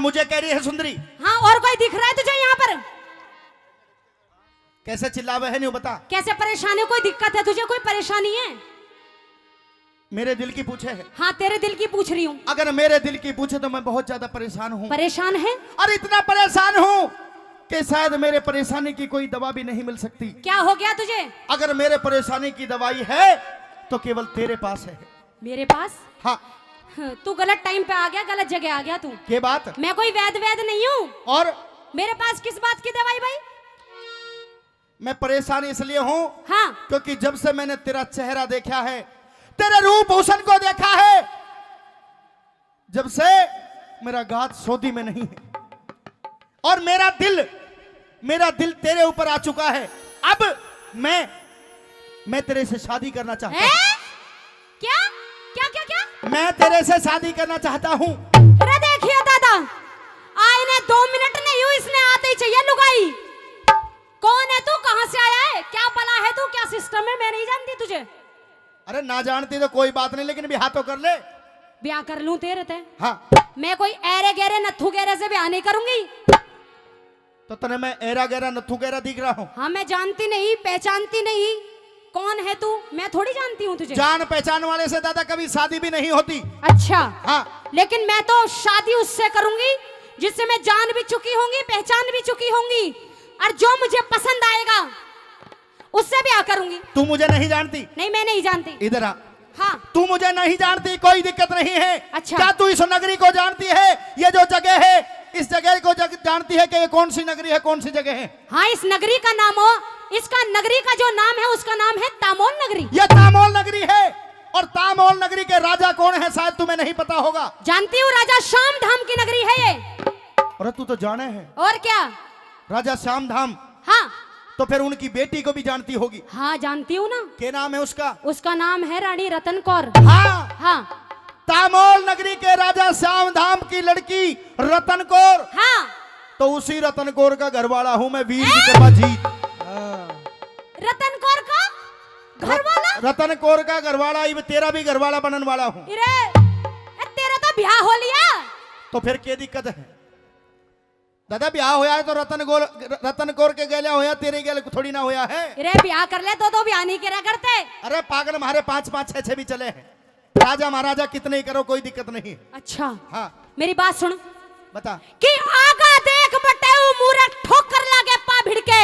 मुझे कह रही है सुंदरी? हाँ, और कोई दिख रहा है तुझे यहाँ पर? कैसे चिल्लावे है, नहीं बता। कैसे परेशानी, कोई दिक्कत है तुझे, कोई परेशानी है? मेरे दिल की पूछे है? हाँ, तेरे दिल की पूछ रही हूँ। अगर मेरे दिल की पूछे तो मैं बहुत ज्यादा परेशान हूँ। परेशान है? और इतना परेशान हूँ कि शायद मेरे परेशानी की कोई दवा भी नहीं मिल सकती। क्या हो गया तुझे? अगर मेरे परेशानी की दवाई है तो केवल तेरे पास है। मेरे पास? हाँ। तू गलत टाइम पे आ गया, गलत जगह आ गया तू। के बात? मैं कोई वैद नहीं हूँ। और मेरे पास किस बात की दवाई भाई? मैं परेशान इसलिए हूँ हाँ, क्योंकि जब से मैंने तेरा चेहरा देखा है, तेरे रूप भूषण को देखा है, जब से मेरा गात सोदी में नहीं है और मेरा दिल तेरे ऊपर आ चुका है। अब मैं तेरे से शादी करना चाहता हूँ। क्या क्या क्या क्या? मैं तेरे से शादी करना चाहता हूँ। अरे देखिए दादा, आए ने 2 मिनट नहीं हुई, इसने आते ही चाहिए लुगाई। कौन है तू, कहां से आया है, क्या बला है तू, क्या सिस्टम है? मैं नहीं जानती तुझे। अरे ना जानती तो कोई बात नहीं, लेकिन ब्याह तो कर ले। ब्याह कर लूं तेरे ते? हाँ। मैं कोई एरे गहरे नथु गहरे से ब्याह नहीं करूंगी। तो तने मैं एरा गहरा नथु गहरा दिख रहा हूँ? हाँ, मैं जानती नहीं, पहचानती नहीं। कौन है तू? मैं थोड़ी जानती हूँ तुझे। जान पहचान वाले से दादा कभी शादी भी नहीं होती। अच्छा। हाँ। लेकिन मैं तो शादी उससे करूंगी जिससे मैं जान भी चुकी होंगी, पहचान भी चुकी होंगी, और जो मुझे पसंद आएगा उससे ब्याह करूंगी। तू मुझे नहीं जानती? नहीं, मैं नहीं जानती। इधर आ। हाँ। तू मुझे नहीं जानती, कोई दिक्कत नहीं है। अच्छा। क्या तू इस नगरी को जानती है? ये जो जगह है, इस जगह को जानती है कि ये कौन सी नगरी है, कौन सी जगह है? हाँ, इस नगरी का नाम हो, इसका नगरी का जो नाम है उसका नाम है तामोल नगरी। यह तामोल नगरी है। और तामोल नगरी के राजा कौन है शायद तुम्हें नहीं पता होगा। जानती हूँ, राजा श्याम धाम की नगरी है ये। अरे तू तो जाने है। और क्या? राजा श्याम धाम। हाँ। तो फिर उनकी बेटी को भी जानती होगी। हाँ, जानती हूँ ना। क्या नाम है उसका? उसका नाम है रानी रतन कौर। हाँ। हाँ। तामोल नगरी के राजा श्याम धाम की लड़की रतन कौर। हाँ। तो उसी रतन कौर का घरवाला हूँ मैं, वीर विक्रमा जीत। रतन कौर का घरवाला? रतन कौर का घरवाला, ये तेरा भी घरवाला बनने वाला हूँ। तेरा तो ब्याह हो लिया। तो फिर क्या दिक्कत है दादा? ब्याह होया है तो रतन कौर के गेले होया, तेरे गेले थोड़ी ना होया है। अरे ब्याह कर ले तो ब्याह नहीं करा करते। अरे पागल, हमारे 5-5 6-6 भी चले हैं। राजा महाराजा कितने ही करो, कोई दिक्कत नहीं। अच्छा। हाँ, मेरी बात सुन। बता। कि आगा देख बटे मूरख ठोकर लागे पा भिड़के।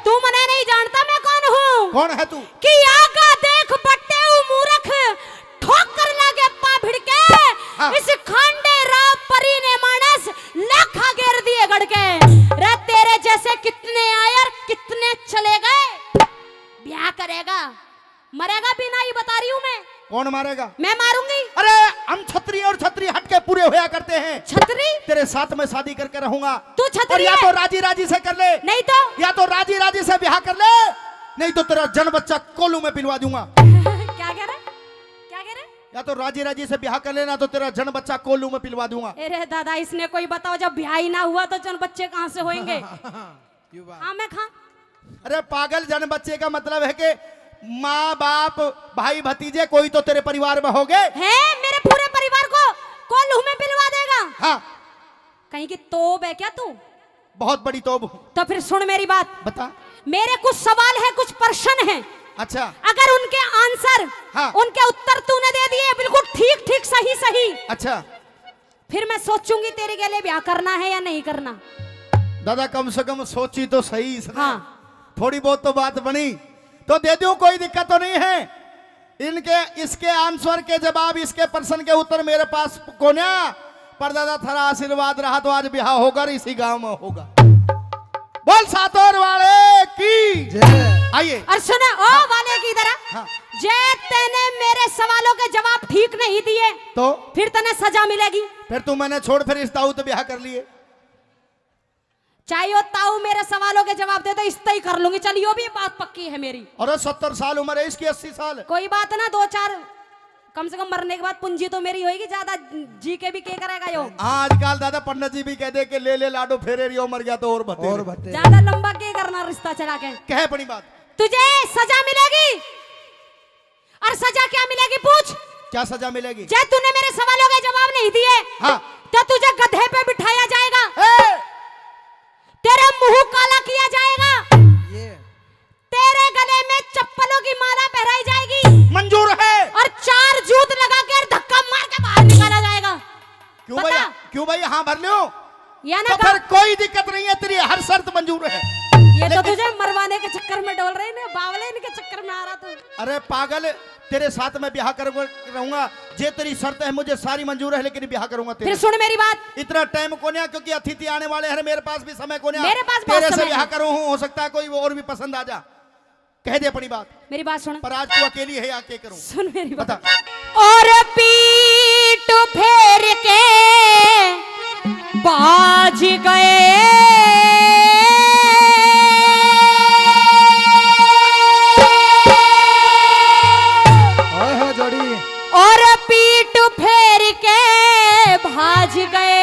तू मने नहीं जानता मैं कौन हूँ? कौन है तू? कि आगा देख बटे मूरख ठोकर लागे पा भिड़के। हाँ। इस खांडे राव परी ने मानस लाखा घेर दिए गड़के। रे तेरे जैसे कितने आए और कितने चले गए। ब्याह करेगा, मरेगा भी नहीं, बता रही हूँ मैं। कौन मारेगा? मैं मारूंगी। अरे हम छतरी और छतरी हटके पूरे होया करते हैं। छतरी? तेरे साथ में शादी करके रहूंगा। तू छतरी और या है? तो राजी राजी से कर ले, नहीं तो या तो राजी राजी से ब्याह कर ले, नहीं तो तेरा जन बच्चा कोलू में पिलवा दूंगा। क्या कह रहे? क्या कह रहे? या तो राजी राजी से ब्याह कर लेना, तो तेरा जन बच्चा कोलू में पिलवा दूंगा। अरे दादा, इसने कोई बताओ, जब ब्याह ही ना हुआ तो जन बच्चे कहाँ से होंगे? हाँ, मैं खा। अरे पागल, जन बच्चे का मतलब है कि माँ बाप भाई भतीजे कोई तो तेरे परिवार में होगे। है, मेरे पूरे परिवार को कोल्हू में पिलवा देगा? हाँ। कहीं की तोब है क्या तू? बहुत बड़ी तोब हूँ। तो फिर सुन मेरी बात। बता। मेरे कुछ सवाल है, कुछ प्रश्न है। अच्छा। अगर उनके आंसर, हाँ। उनके उत्तर तूने दे दिए बिल्कुल ठीक ठीक सही सही, अच्छा, फिर मैं सोचूंगी तेरे के लिए ब्याह करना है या नहीं करना। दादा कम से कम सोची तो सही इसने। हाँ। थोड़ी बहुत तो बात बनी तो दे दूं, कोई दिक्कत तो नहीं है। इसके आंसर के जवाब, इसके प्रश्न के उत्तर मेरे पास कोन्या। पर दादा थारा आशीर्वाद रहा तो आज ब्याह होगा, इसी गांव में होगा। बोल सातोर वाले की जय। आइए। और सुना ओ हाँ। वाले की तरह। हाँ। जे तेने मेरे सवालों के जवाब ठीक नहीं दिए तो फिर तने सजा मिलेगी। फिर तू मैंने छोड़ फिर इस ताऊ तो ब्याह कर लिए। चाहिए ताऊ मेरे सवालों के जवाब दे तो इस्ता ही कर लूंगी। चलिए, भी बात पक्की है मेरी। और 70 साल उम्र है इसकी, 80 साल। कोई बात ना, 2-4 कम से कम मरने के बाद पूंजी तो मेरी होगी। ज्यादा जी के भी क्या करेगा यो? आजकल दादा पंडित जी भी कह दे के ले लाडो फेरे रियो, मर गया तो और बते। ज्यादा लंबा क्या करना रिश्ता चला के? कहे बड़ी बात। तुझे सजा मिलेगी। और सजा क्या मिलेगी पूछ? क्या सजा मिलेगी? जब तूने मेरे सवालों के जवाब नहीं दिए, हाँ। तो तुझे गधे पे बिठाया जाएगा, ए, तेरा मुंह काला किया जाएगा, ये तेरे गले में चप्पलों की माला पहनाई जाएगी मंजूर है। और 4 जूत लगा के धक्का मार के बाहर निकाला जाएगा। क्यों भाई, क्यों भाई, हाँ भर लो या तो ना फिर कोई दिक्कत नहीं है, तेरी हर शर्त मंजूर है। ये तो तुझे मरवाने के चक्कर में डोल रही है, बावले इनके चक्कर में आ रहा तू। अरे पागल, तेरे साथ मैं ब्याह रहूंगा, जे तेरी शर्त है मुझे सारी मंजूर है, लेकिन ब्याह करूंगा तेरे। फिर सुन मेरी बात, इतना टाइम कोन्या, क्योंकि अतिथि आने वाले हैं, मेरे पास भी समय कोन्या, मेरे पास बहुत तेरे से समय ब्याह है। करूं, हो सकता है कोई और भी पसंद आ जा, कह दे अपनी बात, मेरी बात सुन, पर आज तू अकेली है, या के करूं? सुन मेरी बात। बता। और पीठ फेर के बाज गए, हाय हाय जोड़ी और पीठ फेर के भाज गए,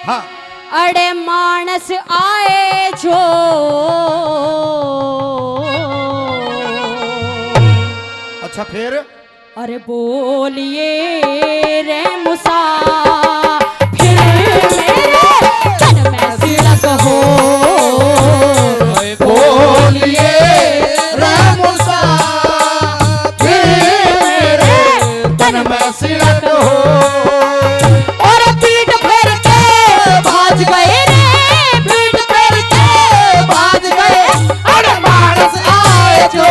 हाँ, अड़े मानस आए जो, अच्छा फिर अरे बोलिए रे मुसा, फिर मेरे तन में सिलक हो, बोलिए रे मुसा, फिर मेरे तन में सिलक हो, और पीठ फेर के भाज गए रे, पीठ फेर के भाज गए, अरे मानस आए जो,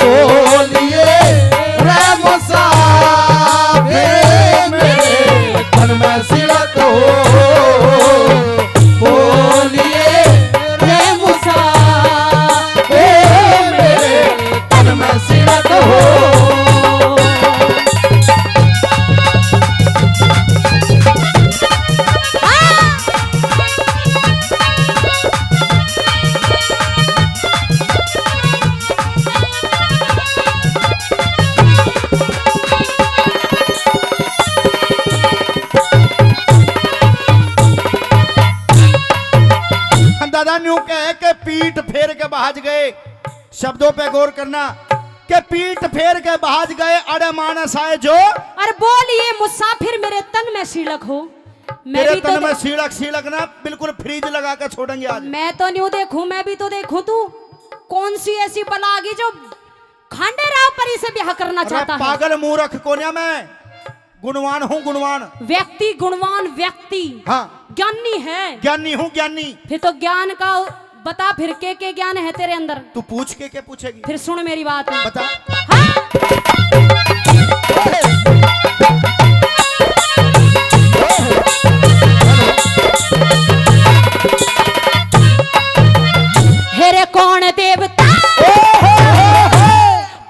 बोलिए रे मुसा, फिर मेरे तन में सिलक हो, बोलिए रे मुसा, फिर मेरे तन में सिलक हो। दादा न्यू कहे कि पीठ फेर के भाज गए, शब्दों पे गौर करना, कि पीठ फेर के भाज गए, अड़े मानस आए जो, और बोलिए मुसाफिर मेरे तन में सीलक हो। मैं तेरे भी तन तो में सीलक सीलक ना बिल्कुल फ्रीज लगा के छोड़ेंगे आज। मैं तो न्यू देखूं, मैं भी तो देखूं, तू कौन सी ऐसी बला आ गई जो खांडे राव परी से ब्याह करना अरे चाहता है। पागल मूर्ख कोन्या, मैं गुणवान हूँ, गुणवान, व्यक्ति गुणवान व्यक्ति, हाँ, ज्ञानी है, ज्ञानी हूँ, ज्ञानी। फिर तो ज्ञान का बता, फिर के ज्ञान है तेरे अंदर? तू पूछ के पूछेगी? फिर सुन मेरी बात, बता। हाँ? हेरे कौन देवता,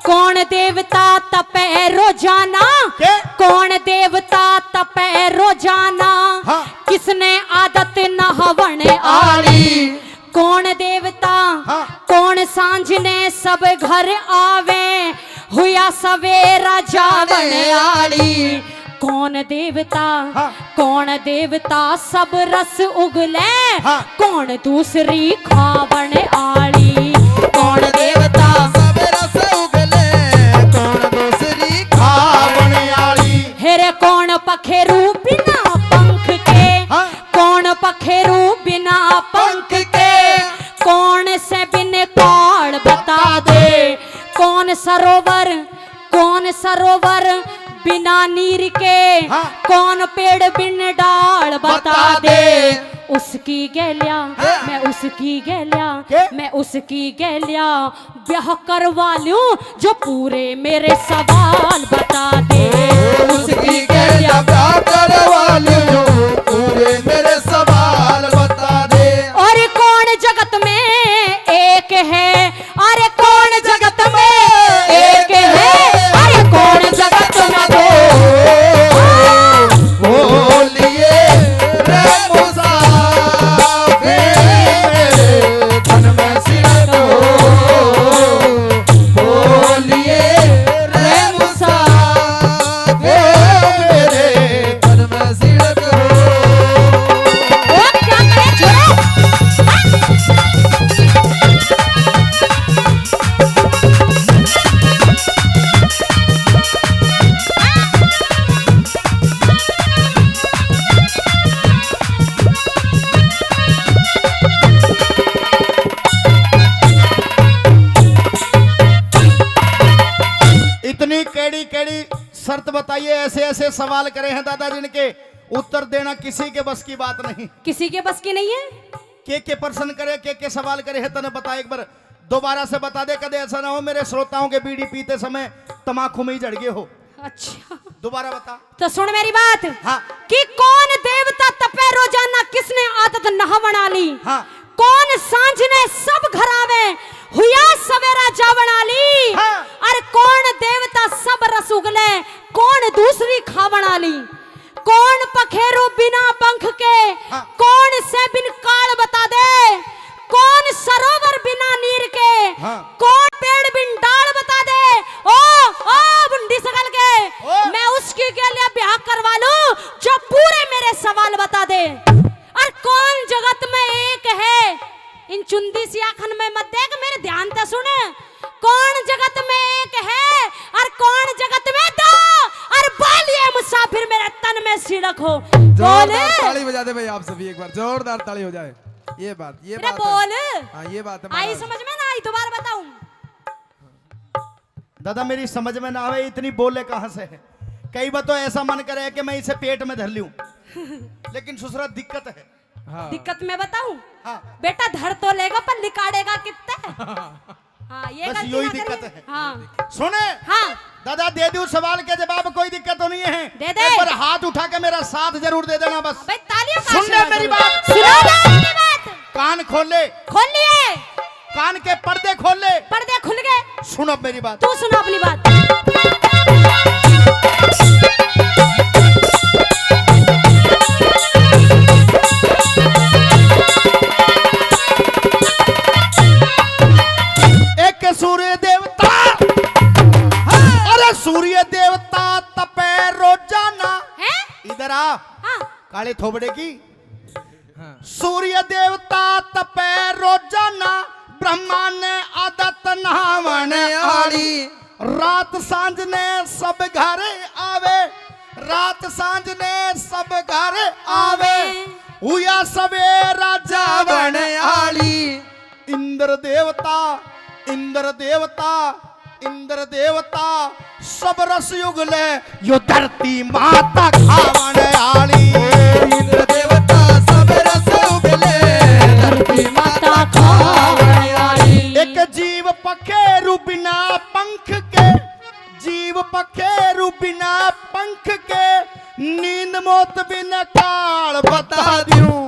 कौन देवता तपे रोजाना, के? कौन देवता तपे रोजाना, हाँ। किसने आदत नहावन आली, कौन देवता, हाँ। कौन सांझ ने सब घर आवे, हुआ सवेरा जावन आली, कौन देवता, हाँ। कौन देवता सब रस उगले, हाँ। कौन दूसरी खावन आली, कौन देवता सब रस उगले, कौन दूसरी खावन आली, हेरे कौन पखेरू बिना पंख के, हाँ। कौन पखेरू बिना पंख के, कौन से बिन काल बता दे, कौन सरोवर बिना नीर के, हाँ। कौन पेड़ बिन डाल बता दे, उसकी गैलिया, मैं उसकी गैलिया, के? मैं उसकी गैलिया ब्याह करवा लूं जो पूरे मेरे सवाल बता दे, उसकी गैया ब्याह करवा लो, पूरे मेरे सवाल बता दे। और कौन जगत में एक है, अरे कौन जगत में एक है, अरे कौन जगत में दो, बोलिए रे मुसा, मेरे तन में सिलक हो, बोलिए रे मुसा, मेरे तन में सिलक हो। शर्त बताइए, ऐसे ऐसे सवाल करे हैं दादा जिनके उत्तर देना किसी के बस की बात नहीं। किसी के बस की नहीं है। के प्रश्न करे, के सवाल करे है, तने बता एक बार दोबारा से बता दे, कदे ऐसा ना हो मेरे श्रोताओं के बीड़ी पीते समय तमाकू में ही जड़ गए हो। अच्छा दोबारा बता। तो सुन मेरी बात। हाँ। कि कौन देवता तपे रोजाना, किसने आदत नहा बना ली। हाँ। कौन सांझ ने सब घरावे हुआ सवेरा जा बना ली। हाँ। अरे कौन देवता सब रस उगले, कौन दूसरी खा बना ली। कौन पखेरु बिना पंख के, हाँ। कौन से बिन काल बता दे। कौन सरोवर बिना नीर के, हाँ। कौन पेड़ बिन डाल बता दे। ओ बुंडी सकल के, ओ। मैं उसकी के लिए ब्याह करवा लूं जो पूरे मेरे सवाल बता दे। और कौन जगत में एक है, इन चुंदी सी आंखन में मत देख, मेरे ध्यान से सुन। कौन जगत में एक है और कौन जगत में दो, और बोलिए मुसाफिर मेरे तन में सिरक हो। जोरदार ताली बजा दे भाई, आप सभी एक बार जोरदार ताली हो जाए। ये बात बोल। हाँ ये बात है आई महाराज। समझ में ना आई, दोबारा बताऊं। दादा मेरी समझ में ना आवे, इतनी बोले कहां से है। कई बार तो ऐसा मन करे कि मैं इसे पेट में धर लूं, लेकिन ससुरा दिक्कत है। हाँ। दिक्कत मैं बताऊं। हाँ। बेटा धर तो लेगा पर लिकाड़ेगा कितने। हाँ ये बस गलती यही ना दिक्कत करिए। है। हाँ सुने हाँ दादा, दे दूं सवाल के जवाब, कोई दिक्कत तो नहीं है। दे दे। एक बार हाथ उठा के मेरा साथ जरूर दे देना बस। भाई तालियां सुन ले काश मेरी जरूर। बात। सुनो ना मेरी बात। कान खोले, खोल लिए, कान के पर्दे खोले, पर्दे खुल गए। सुन अब मेरी बात। तू सुना अपनी बात। एक सूर्य देवता, अरे सूर्य देवता तपे रोजाना। हैं? इधर आ, हाँ काले थोबड़े की। हाँ। सूर्य देवता तपे रोजाना, ब्रह्मा ने आदत नहावन आली। रात सांझ ने सब घर आवे, रात सांझ ने सब घर आवे, हुआ सवेरा जावन आली। इंद्र देवता, इंद्र देवता, इंद्र देवता सब रस युगले, यो धरती माता खावन आली। इंद्र देवता सब रस उगले, धरती माता खावने आली। एक जीव पखेरु बिना पंख के, जीव पखेरु बिना पंख के, नींद मौत बिना काल बता दूं।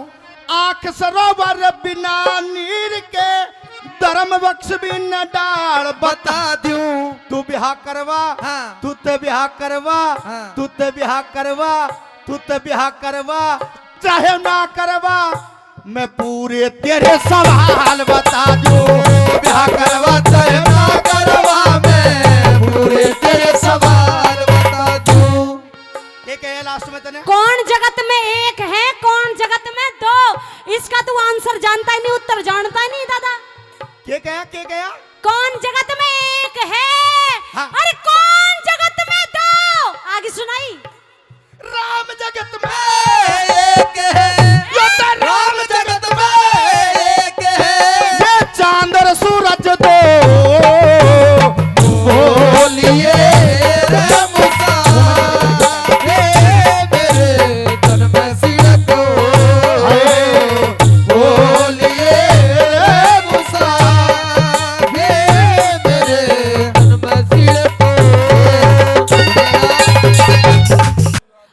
आंख सरोवर बिना नीर के, धर्म बख्श बिना डाल बता दूं। तू ब्याह करवा, हाँ। तू ते ब्याह करवा, हाँ। तू ते ब्याह करवा, तू ते ब्याह करवा, चाहे ना करवा, मैं पूरे तेरे सवाल बता दूं। ब्याह करवा चाहे ना करवा, मैं पूरे तेरे सवाल बता दूं। ये क्या है लास्ट में तने? कौन जगत में एक है, कौन जगत में दो, इसका तू आंसर जानता ही नहीं, उत्तर जानता ही नहीं दादा। क्या कहा, क्या कहा? कौन जगत में एक है, हाँ। अरे कौन जगत में दो, आगे सुनाई। राम जगत में एक है, यो तो राम जगत में एक है। ये चांद और सूरज दो बोलिए रे मुसा, हे मेरे तन में सिरको। बोलिए रे मुसा, हे मेरे तन में सिरको।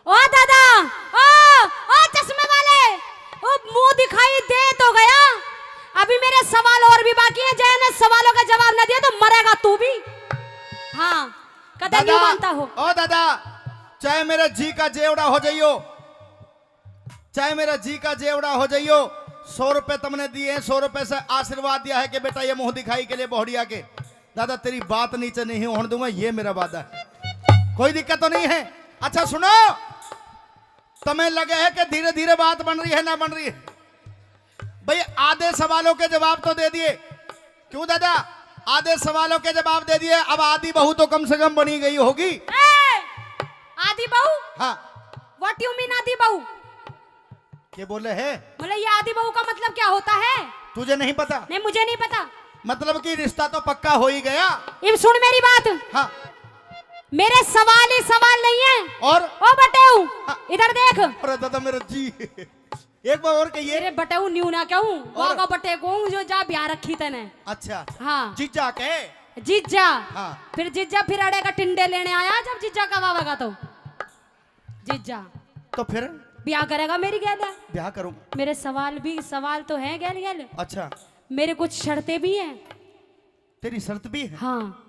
ओ दादा, ओ चश्मे वाले, ओ मुंह दिखाई दे तो गया। अभी मेरे सवाल और भी बाकी हैं, जैने सवालों का जवाब न दिया तो मरेगा तू भी। हाँ कदम क्यों मानता हो। ओ दादा, चाहे मेरा जी का जेवड़ा हो जाइयो, चाहे मेरा जी का जेवड़ा हो जाइयो, 100 रुपए तुमने दिए हैं, 100 रुपए से आशीर्वाद दिया है कि बेटा ये मुंह दिखाई के लिए बोहड़िया के। दादा तेरी बात नीचे नहीं होने दूंगा, ये मेरा वादा है, कोई दिक्कत तो नहीं है। अच्छा सुनो, तुम्हें लगे है कि धीरे धीरे बात बन रही है, ना बन रही है? भाई आधे सवालों के जवाब तो दे दिए। क्यों दादा? आधे सवालों के जवाब दे दिए, अब आधी बहू तो कम से कम बनी गई होगी। आदि बहू? हाँ। व्हाट यू मीन आदि बहू? क्या बोले है? बोले ये आदि बहू का मतलब क्या होता है? तुझे नहीं पता? नहीं मुझे नहीं पता। मतलब कि रिश्ता तो पक्का हो ही गया। अब सुन मेरी बात। हाँ। मेरे सवाल ही सवाल नहीं है। और ओ बटेऊ इधर देख। अरे दादा मेरा जी एक बार और कहिए। मेरे बटेऊ न्यू ना कहूं, वागा बटे को जो जा ब्याह रखी तने। अच्छा हाँ जीजा के जीजा। हाँ। फिर जीजा फिर अड़ेगा टिंडे लेने आया जब जीजा कब आवेगा तो जीजा तो फिर ब्याह करेगा मेरी गैल। ब्याह करूंगा। मेरे सवाल तो है गैल गैल। अच्छा मेरे कुछ शर्तें भी हैं। तेरी शर्त भी है? हाँ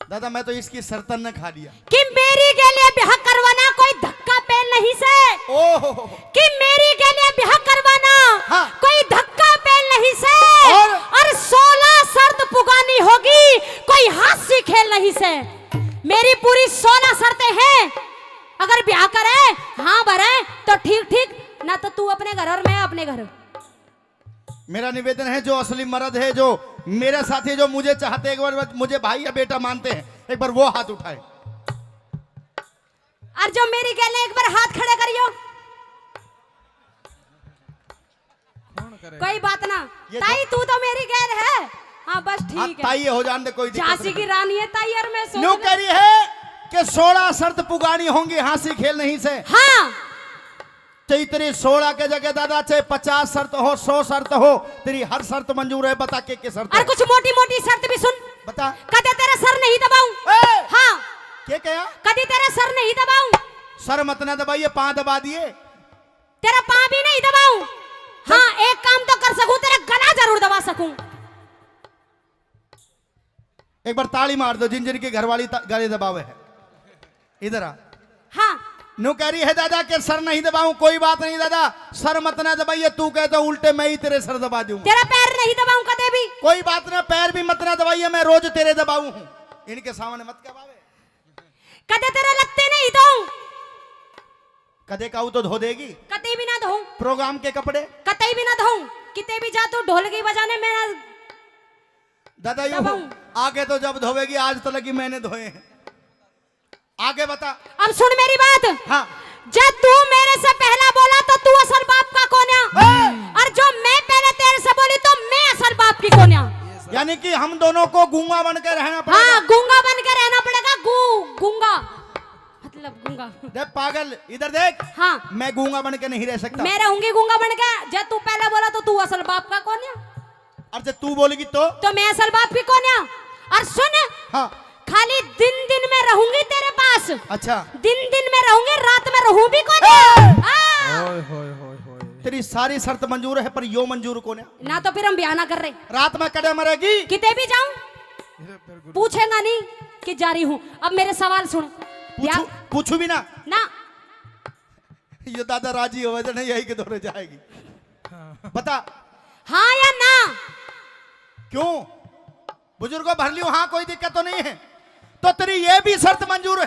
दादा मैं तो इसकी शर्तन ने खा लिया कि मेरी गले ब्याह करवाना कोई धक्का पेल नहीं से। ओह कि मेरी गले ब्याह करवाना हाँ। कोई धक्का पेल नहीं से। और 16 शर्त पुगानी होगी कोई हास्य खेल नहीं से। मेरी पूरी 16 शर्तें हैं। अगर ब्याह करे हाँ भरे तो ठीक ठीक, ना तो तू अपने घर और मैं अपने घर। मेरा निवेदन है जो असली मर्द है, जो मेरे साथी, जो मुझे चाहते हैं, एक बार मुझे भाई या बेटा मानते हैं, एक बार वो हाथ उठाए। और जो मेरी गले एक बार हाथ खड़े करियो। कोई बात ना ताई, तू तो मेरी गैर है। हाँ बस ठीक है। ताई हो जान दे, कोई दिक्कत झांसी नहीं। की रानी है ताई। और मैं न्यू कह रही है कि 16 शर्त पुगानी होंगी, हांसी खेल नहीं से। हाँ चाहे तेरी 16 के जगह दादा चाहे 50 शर्त हो, 100 शर्त हो, तेरी हर शर्त मंजूर है। बता के शर्त और है? कुछ मोटी मोटी शर्त भी सुन। बता। कदे तेरा सर नहीं दबाऊं। हाँ क्या कहा? कदी तेरा सर नहीं दबाऊं। सर मत ना दबाइए, पांव दबा दिए। तेरा पाँव भी नहीं दबाऊं। हाँ एक काम तो कर सकूं, तेरा गला जरूर दबा सकूं। एक बार ताली मार दो जिन जिन की घरवाली गले दबावे है। इधर आ। हाँ नु कह रही है दादा के सर नहीं दबाऊं। कोई बात नहीं दादा, सर मत ना दबाइए। तू कहता उल्टे मैं ही तेरे सर दबा दूंगा। तेरा पैर नहीं दबाऊं कदे भी। कोई बात ना, पैर भी मत ना दबाइए, मैं रोज तेरे दबाऊ हूं। इनके सामने मत कबावे। कदे तेरे लगते नहीं धोऊं। कदे काऊ तो धो देगी। कतई भी ना धोऊं। प्रोग्राम के कपड़े कतई भी ना धोऊं। किते भी जा तू ढोलकी बजाने में ना दादा यूं दबाऊं। आगे तो जब धोवेगी, आज तो लगी मैंने धोए हैं। आगे बता। अब सुन मेरी बात। हाँ जब तू मेरे से पहला बोला तो तू असल बाप का कोन्या, और जो मैं पहले तेरे से बोली तो मैं असल बाप की कोन्या। यानी कि हम दोनों को गूंगा बनकर रहना पड़ेगा। हाँ गूंगा बन के रहना पड़ेगा। गूंगा मतलब गूंगा। देख पागल इधर देख। हाँ मैं गूंगा बन के नहीं रह सकता। मैं रहूंगी गूंगा बन के। जब तू पहले बोला तो तू असल बाप का कोन्या, और जब तू बोलेगी तो मैं असल बाप की कोन्या। और सुन हाँ खाली दिन दिन में रहूंगी तेरे पास। अच्छा दिन में रहूंगी, रात में रहूं भी कोन्या। तेरी सारी शर्त मंजूर है, पर यो मंजूर कौन है? ना तो फिर हम ब्याह ना कर रहे। रात में कड़े मरेगी। किते भी जाऊं पूछेगा नहीं कि जा रही हूं। अब मेरे सवाल सुन। पूछू भी ना। ना ये दादा राजी हो नहीं, यही के दौरे जाएगी। बता हाँ या ना। क्यों? बुजुर्गों भर लियो। हाँ कोई दिक्कत तो नहीं है। तो तेरी ये भी शर्त मंजूर है।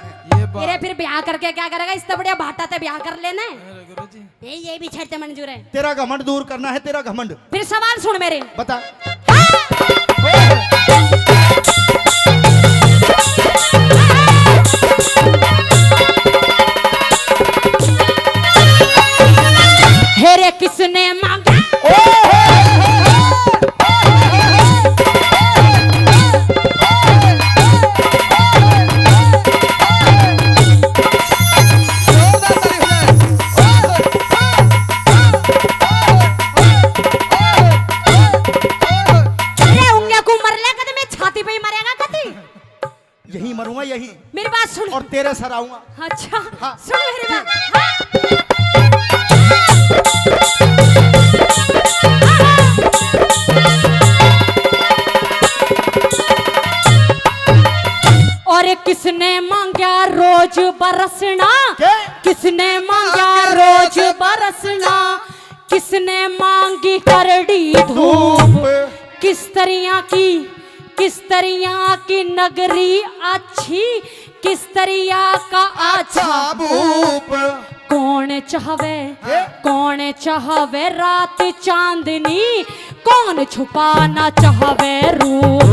मेरे फिर ब्याह करके क्या करेगा? इससे बढ़िया भाटा ते ब्याह कर लेना है। ये भी शर्त मंजूर है। तेरा घमंड दूर करना है, तेरा घमंड। फिर सवाल सुन मेरे। बता। हेरे किसने मांगा? यही मरूंगा, यही। मेरी बात सुन। और तेरे सर आऊंगा। अच्छा हाँ। सुन मेरी बात। हाँ। और किसने मांगा रोज बरसना? किसने मांगा रोज बरसना? किसने मांगी करड़ी धूप? किस तरिया की नगरी अच्छी, किस तरिया का अच्छा भूप? कौन चाहवे रात चांदनी? कौन छुपाना चाहवे रूप?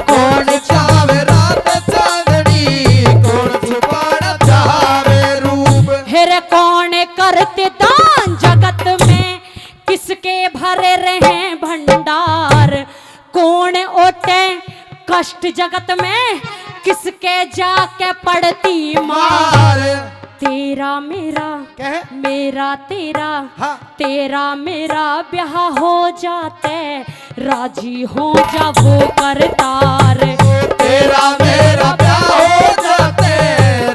कौन चाहवे रात चांदनी? कौन छुपाना चाहवे रूप? हेरे कौन करते दान जगत में? किसके भरे रहे भंडार? कौन ओटे कष्ट जगत में? किसके जाके पड़ती मार तेरा मेरा कहे मेरा तेरा हाँ। तेरा मेरा ब्याह हो जाते राजी हो जा वो करतार तेरा मेरा प्यार हो जाते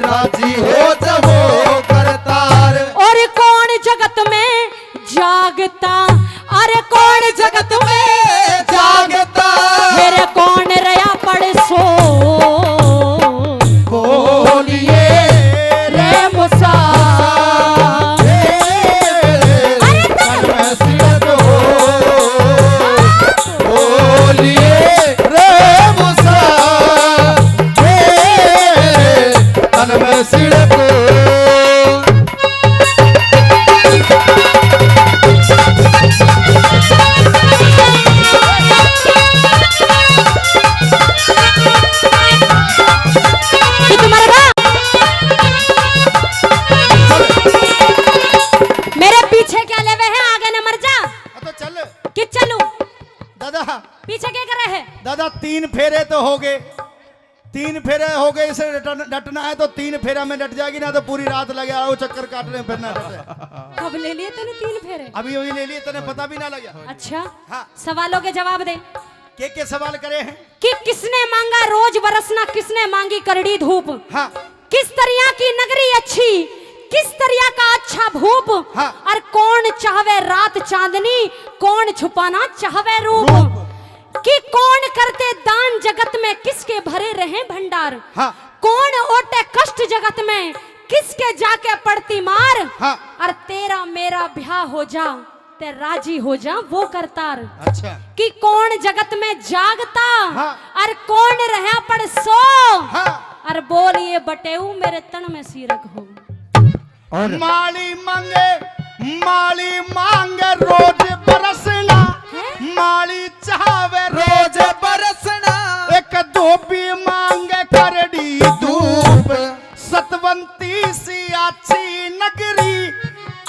राजी हो जब वो करतार और कौन जगत में जागता अरे कौन जगत में जागता मेरे कौन रया पड़ सो बोलिए रे मुसा बोलिए रे मुसा तन में सिड़को मेरे पीछे क्या लेवे है आगे न मर जा तो चल कि चलू दादा पीछे क्या करे है दादा 3 फेरे तो हो गए 3 फेरे हो गए इसे डटना है तो 3 फेरा में डट जाएगी ना तो पूरी रात लगे आओ चक्कर काटने फिरना डटे कब ले लिए तूने 3 फेरे अभी वही ले लिए तने पता भी ना लगा अच्छा हाँ। सवालों के जवाब दे के सवाल करे हैं कि किसने मांगा रोज बरसना किसने मांगी करड़ी धूप हाँ किस दरिया की नगरी अच्छी किस दरिया का अच्छा भूप हाँ। और कौन चाहवे रात चांदनी कौन छुपाना चाहवे रूप कि कौन करते दान जगत में किसके भरे रहे भंडार हाँ। कौन ओटे कष्ट जगत में किसके जाके पड़ती मार हाँ। और तेरा मेरा ब्याह हो जा ते राजी हो जा वो करतार अच्छा कि कौन जगत में जागता हाँ। और कौन रहा पड़ सो हाँ। और बोल ये बटेऊ मेरे तन में सीरक हो और माली मांगे रोज बरसना माली चाहवे रोज बरसना एक धोबी मांगे करड़ी धूप सतवंती सी अच्छी नगरी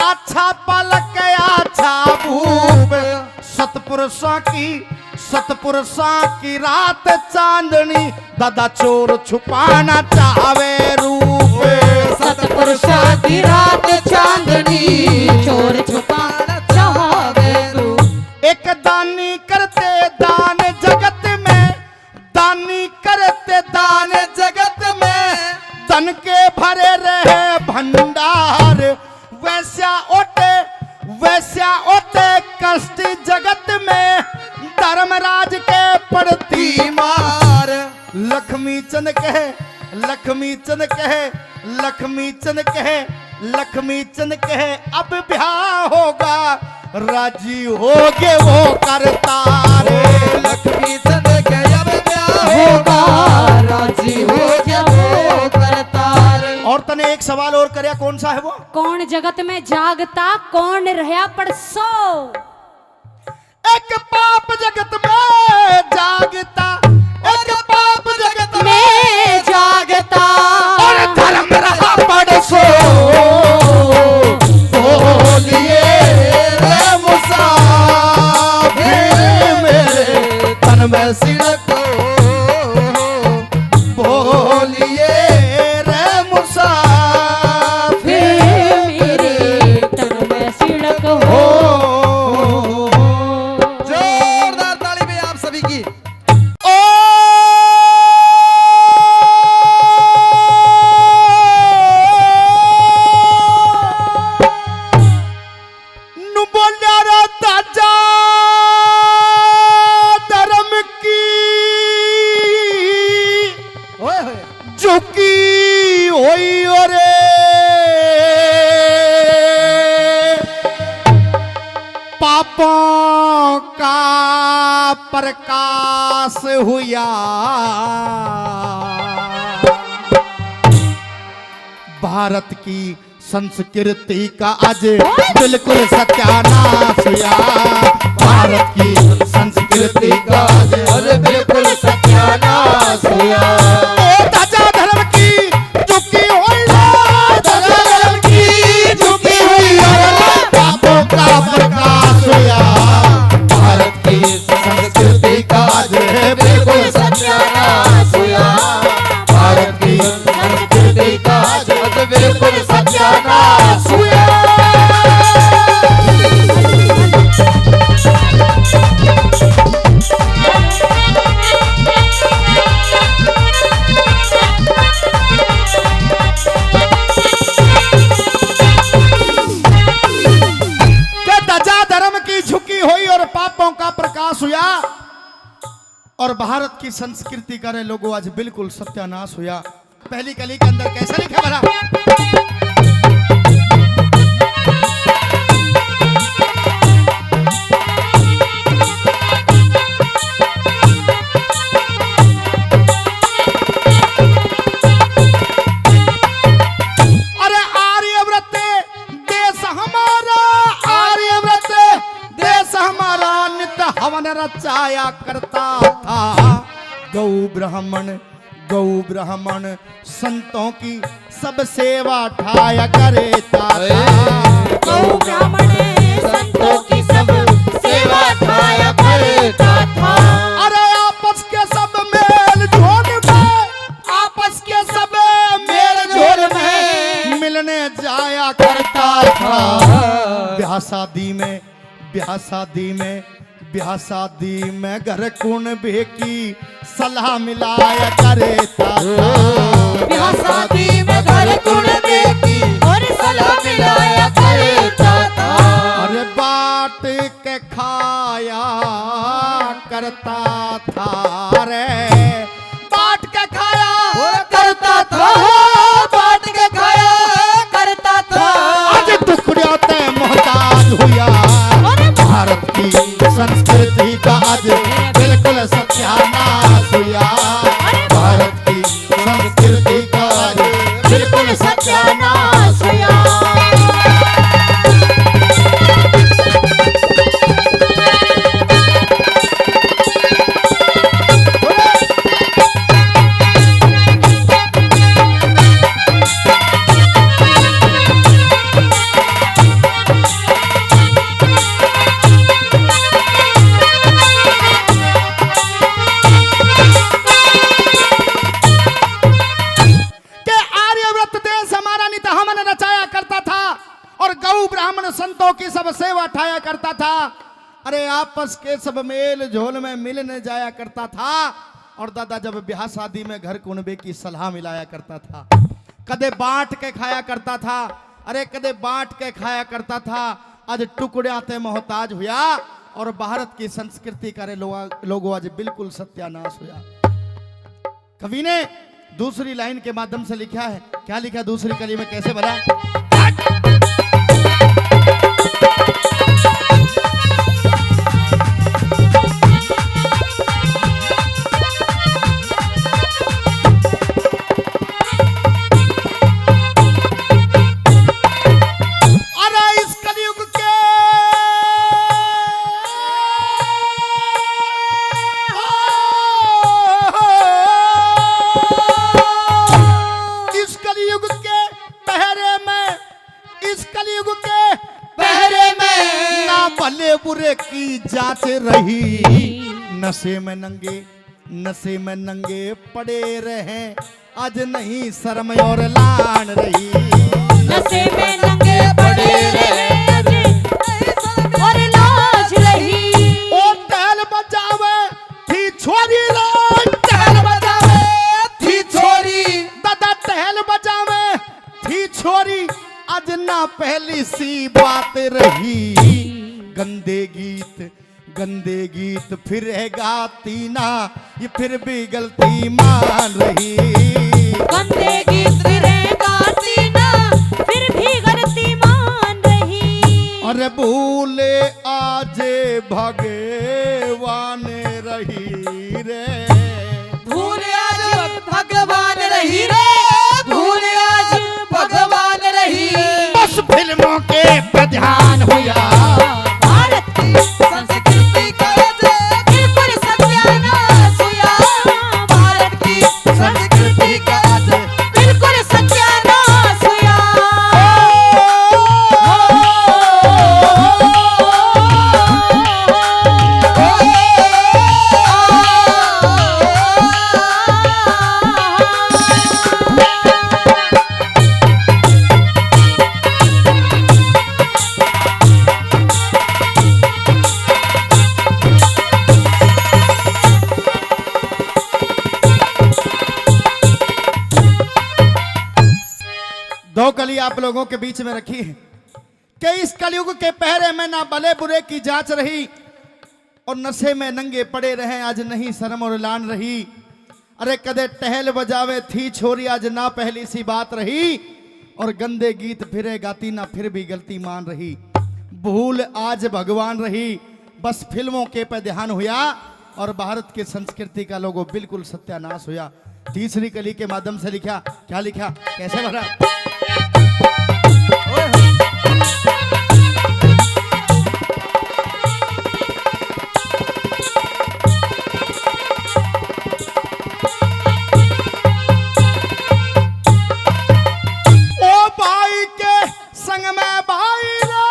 अच्छा पलक अच्छा भूप सतपुरुषों की रात चांदनी दादा चोर छुपाना चाहवे रूप सतपुरुषों की रात चांदनी चोर छुपाना चाहवे रूप एक दानी करते दान जगत में दानी करते दान जगत में धन के भरे रहे भंडार वैश्या ओटे कष्ट जगत में धर्मराज के पड़ती मार लक्ष्मी चंद कहे अब ब्याह होगा राजी होगे वो करतार लक्ष्मी चंद के अब ब्याह होगा राजी हो जब वो करतार और तने एक सवाल और करया कौन सा है वो कौन जगत में जागता कौन रहा पड़ सो एक पाप जगत में जागता एक पाप जगत में जागता और धर्म रहा पड़ सो बोलिए रे मुसाफिर मेरे तन में सिड़को बोलिए रे मुसाफिर मेरे तन में सिड़क हो जोरदार ताली में आप सभी की ओ नु बोलिया रे ताजा धर्म की ओए होए झुकी होई ओरे पापों का प्रकाश हुआ भारत की संस्कृति का आज बिल्कुल सत्यानाश हुआ भारत की संस्कृति का आज बिल्कुल सत्यानाश हुआ ताजा धर्म की झुकी हुई ताजा धर्म की झुकी हुई पापों का प्रकाश हुआ भारत की संस्कृति का आज बिल्कुल सत्यानाश हुआ और भारत की संस्कृति का रे लोगों आज बिल्कुल सत्यानाश हुआ। पहली कली के अंदर कैसे लिखा भला? हवन रचाया करता था गौ ब्राह्मण संतों की सब सेवा ठाया करता था। गौ ब्राह्मण संतों की सब सेवा ठाया करता था। अरे आपस के सब मेल जोल में मिलने जाया करता था। ब्याह शादी में घर कुनबे की सलाह मिलाया करता था। ब्याह शादी में घर कुनबे की और सलाह मिलाया करता था। अरे बाट के खाया करता था रे, बाट के खाया करता था, बाट के खाया करता था। आज टुकड़ियों ते मोहताज हुआ। भारत की संस्कृति का आज बिल्कुल सत्यानाश हुआ। भारत की संस्कृति का आज बिल्कुल सत्यानाश हुआ। संतों की सब सेवा ठाया करता था। अरे आपस के सब मेल झोल में मिलने जाया करता था। और दादा जब ब्याह शादी में घर कुनबे की सलाह मिलाया करता था। कदे बांट के खाया करता था। अरे कदे बांट के खाया करता था। आज टुकड़े आते मोहताज हुआ। और भारत की संस्कृति का लोगों आज बिल्कुल सत्यानाश हुआ। कवि ने दूसरी लाइन के माध्यम से लिखा है। क्या लिखा दूसरी कली में, कैसे बना? बुरे की जांच रही। नशे में नंगे पड़े रहे। आज नहीं शर्म और लान रही। नशे में नंगे पड़े रहे और लाज रही। ओ टहल बजावे थी छोरी रे, टहल बजावे थी छोरी। दादा टहल बजावे थी छोरी। आज ना पहली सी बात रही। गंदे गीत फिर है गाती ना, ये फिर भी गलती मान रही। गंदे गीत फिर है गाती ना, फिर भी गलती मान रही। अरे भूले आजे भगवान रही रे, भूले आज भगवान रही रे, भूले आज भगवान रही। बस फिल्मों के पे ध्यान हुआ। संस्कृति का बिल्कुल सत्यानाश हुआ। भारत की संस्कृति का बिल्कुल सत्यानाश हुआ। दो कली आप लोगों के बीच में रखी है कि इस कलयुग के पहरे में ना भले बुरे की जांच रही और नशे में नंगे पड़े रहे, आज नहीं शर्म और लान रही। अरे कदे टहल बजावे थी छोरी, आज ना पहली सी बात रही। और गंदे गीत फिरे गाती ना, फिर भी गलती मान रही। भूल आज भगवान रही, बस फिल्मों के पे ध्यान हुआ और भारत की संस्कृति का लोगो बिल्कुल सत्यानाश हुआ। तीसरी कली के माध्यम से लिखा, क्या लिखा, कैसे भरा? ओ भाई के संग में भाई रे,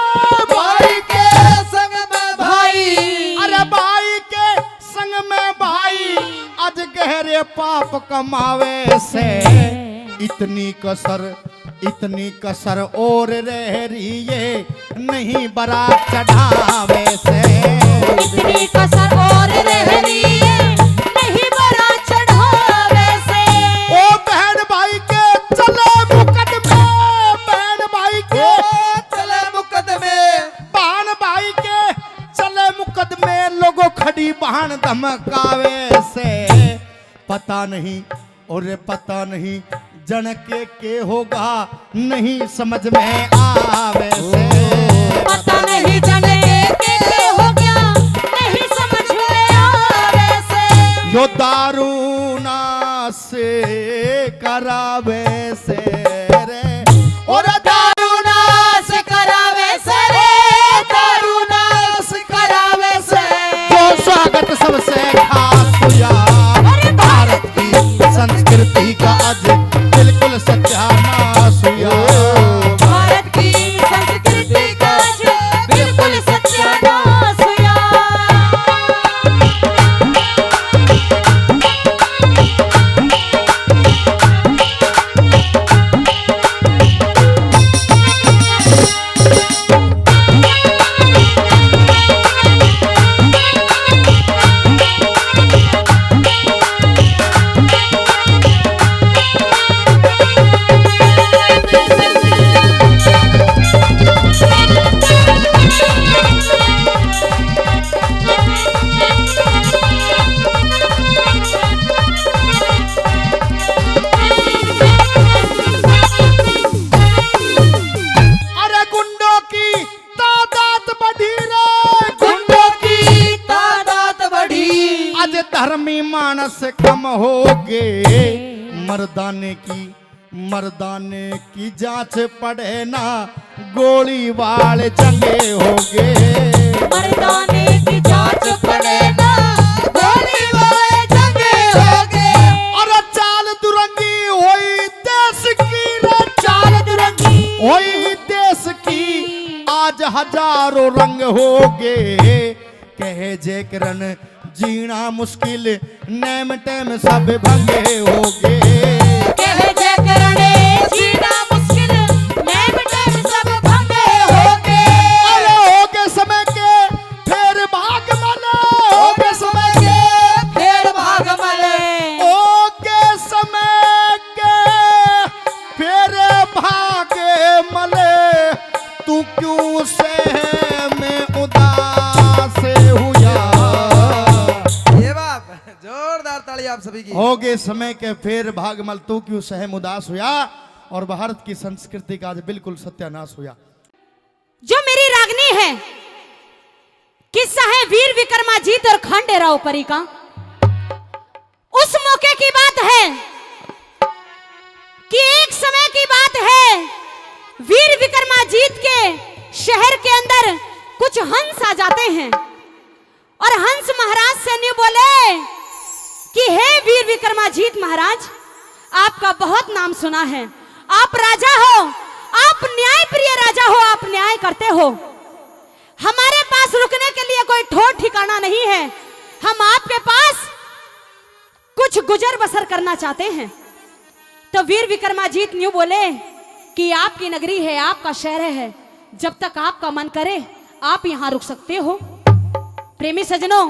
भाई के संग में भाई, अरे भाई के संग में भाई, आज गहरे पाप कमावे से इतनी कसर और रह रही है, नहीं बारात चढ़ावे से इतनी कसर और रह रही है, नहीं बारात चढ़ावे से। ओ बहन भाई के चले मुकदमे, बहन भाई के चले मुकदमे, बहन भाई के चले मुकदमे, लोगों खड़ी बहन धमकावे से पता नहीं, और पता नहीं जनके के होगा, नहीं समझ में आवे से पता नहीं जनके के हो गया, नहीं समझ में आवे से। यो दारू ना से करावे से रे, और दारू नाश करावे से रे, दारू नाश करावे से। जो स्वागत सबसे खास हुआ, भारत की संस्कृति का आज बिल्कुल सत्यानाश हुआ। भारत की संस्कृति का आज बिल्कुल सत्यानाश हुआ। अरे गुंडों की तादाद बढ़ी रे, गुंडों की तादाद बढ़ी, आज धर्मी मानस कम हो गए, मर्दाने की जांच पड़े ना, गोली वाले चंगे हो गए। मर्दाने की जांच पड़े ना, गोली वाले चंगे हो गए। और चाल दुरंगी हुई देश की रे, चाल दुरंगी हुई देश की, आज हजारों रंग हो गए। कहे जे किरण जीना मुश्किल, नेम टेम सब भंगे हो गए। कहे जे करने जीना मुश्किल, नेम टेम सब भंगे हो गए। अरे हो गए समय के फिर भाग मले, हो गए समय के फिर भाग मले, हो गए समय के फिर भाग मले, तू क्यों से में उदास हुआ। ये बात जोरदार ताली आप सभी की। हो गए समय के फिर भाग मल, तू क्यों सहम उदास हुआ। और भारत की संस्कृति का आज बिल्कुल सत्यानाश हुआ। जो मेरी रागनी है, किस्सा है वीर विक्रमाजीत और खंडेराव परी का। उस मौके की बात है कि एक समय की बात है, वीर विक्रमाजीत के शहर के अंदर कुछ हंस आ जाते हैं और हंस महाराज से नहीं बोले कि हे वीर विक्रमाजीत महाराज, आपका बहुत नाम सुना है, आप राजा हो, आप न्याय प्रिय राजा हो, आप न्याय करते हो, हमारे पास रुकने के लिए कोई ठोर ठिकाना नहीं है, हम आपके पास कुछ गुजर बसर करना चाहते हैं। तो वीर विक्रमाजीत न्यू बोले कि आपकी नगरी है, आपका शहर है, जब तक आपका मन करे आप यहां रुक सकते हो। प्रेमी सजनों,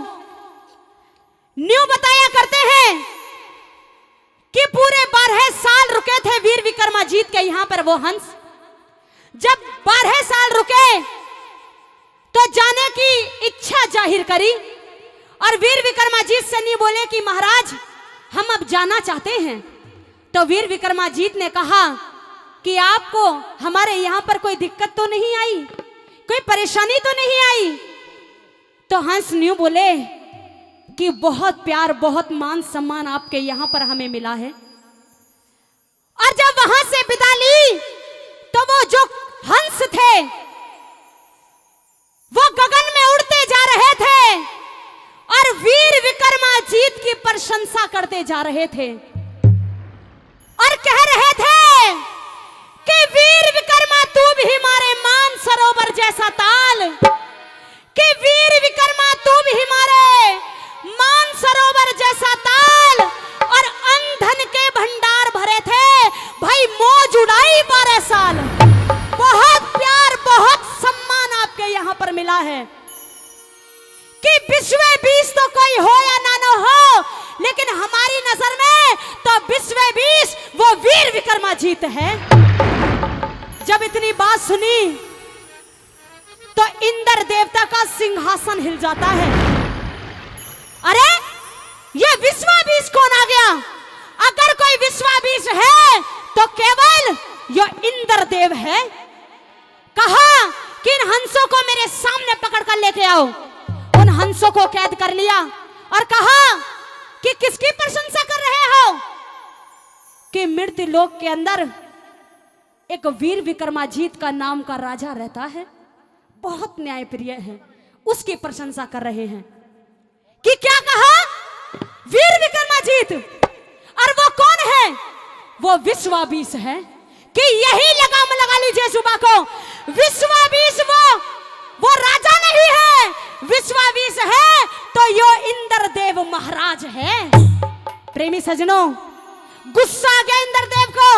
न्यू बताया करते हैं कि पूरे 12 साल रुके थे वीर विक्रमाजीत के यहां पर वो हंस। जब 12 साल रुके तो जाने की इच्छा जाहिर करी और वीर विक्रमाजीत से नहीं बोले कि महाराज हम अब जाना चाहते हैं। तो वीर विक्रमाजीत ने कहा कि आपको हमारे यहाँ पर कोई दिक्कत तो नहीं आई, कोई परेशानी तो नहीं आई। तो हंस न्यू बोले कि बहुत प्यार बहुत मान सम्मान आपके यहाँ पर हमें मिला है। और जब वहां से विदा ली तो वो जो हंस थे वो गगन में उड़ते जा रहे थे और वीर विक्रमाजीत की प्रशंसा करते जा रहे थे और कह रहे थे कि वीर विक्रमा तू भी मारे मान सरोवर जैसा ताल, कि वीर विक्रमा तू भी मारे मान सरोवर जैसा ताल। और अंधन के भंडार भरे थे भाई, मौज उड़ाई 12 साल। बहुत प्यार बहुत सम्मान आपके यहाँ पर मिला है कि विश्व 20 तो कोई हो या ना हो, लेकिन हमारी नजर में तो विश्व 20 वो वीर विक्रमाजीत है। जब इतनी बात सुनी तो इंद्र देवता का सिंहासन हिल जाता है। अरे ये विश्व 20 कौन आ गया? अगर कोई विश्व 20 है तो केवल ये इंद्र देव है। कहा कि इन हंसों को मेरे सामने पकड़ कर लेके आओ। उन हंसों को कैद कर लिया और कहा कि किसकी प्रशंसा कर रहे हो? कि मृत्यु लोक के अंदर एक वीर विक्रमाजीत का नाम का राजा रहता है, बहुत न्यायप्रिय है, उसकी प्रशंसा कर रहे हैं। कि क्या कहा? वीर विक्रमाजीत। और वो कौन है? वो विश्व 20 है। कि यही लगाम लगा लीजिए सुबह को, विश्व 20 वो राजा नहीं है, विश्व 20 है तो यो इंद्र देव महाराज है। प्रेमी सजनों, गुस्सा आ गया इंद्र देव को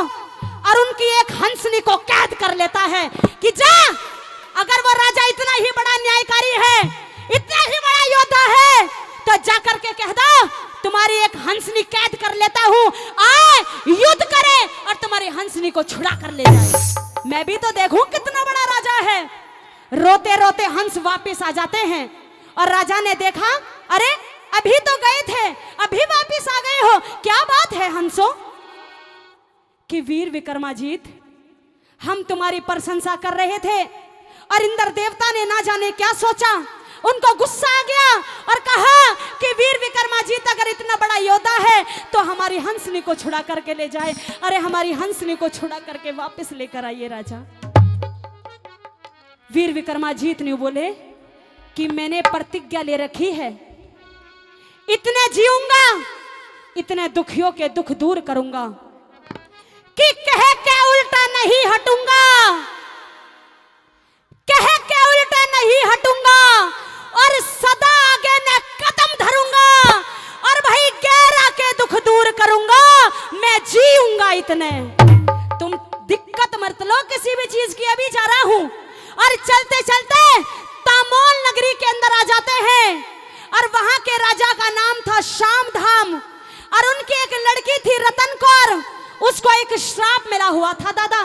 और उनकी एक हंसनी को कैद कर लेता है कि जा, अगर वो राजा इतना ही बड़ा न्यायकारी है, इतना ही बड़ा योद्धा है, तो जाकर के कह दो तुम्हारी एक हंसनी कैद कर लेता हूं, आए युद्ध करे और तुम्हारी हंसनी को छुड़ा कर ले जाए। मैं भी तो देखूं कितना बड़ा राजा है। रोते रोते हंस वापस आ जाते हैं और राजा ने देखा, अरे अभी तो गए थे, अभी वापस आ गए हो, क्या बात है हंसो? कि वीर विक्रमाजीत, हम तुम्हारी प्रशंसा कर रहे थे और इंद्र देवता ने ना जाने क्या सोचा, उनको गुस्सा आ गया और कहा कि वीर विक्रमाजीत अगर इतना बड़ा योद्धा है तो हमारी हंसनी को छुड़ा करके ले जाए। अरे हमारी हंसनी को छुड़ा करके वापस लेकर आइए राजा। वीर विक्रमाजीत ने बोले कि मैंने प्रतिज्ञा ले रखी है, इतने जीऊंगा, इतने दुखियों के दुख दूर करूंगा, कि कह के उल्टा नहीं हटूंगा, कह के उल्टा नहीं हटूंगा और सदा आगे न कदम धरूंगा और भाई गैरा के दुख दूर करूंगा, मैं जीऊंगा इतने। तुम दिक्कत मत लो किसी भी चीज की, अभी जा रहा हूं। और चलते चलते तामोल नगरी के अंदर आ जाते हैं और वहां के राजा का नाम था शामधाम और उनकी एक लड़की थी रतन कौर, उसको एक श्राप मिला हुआ था दादा।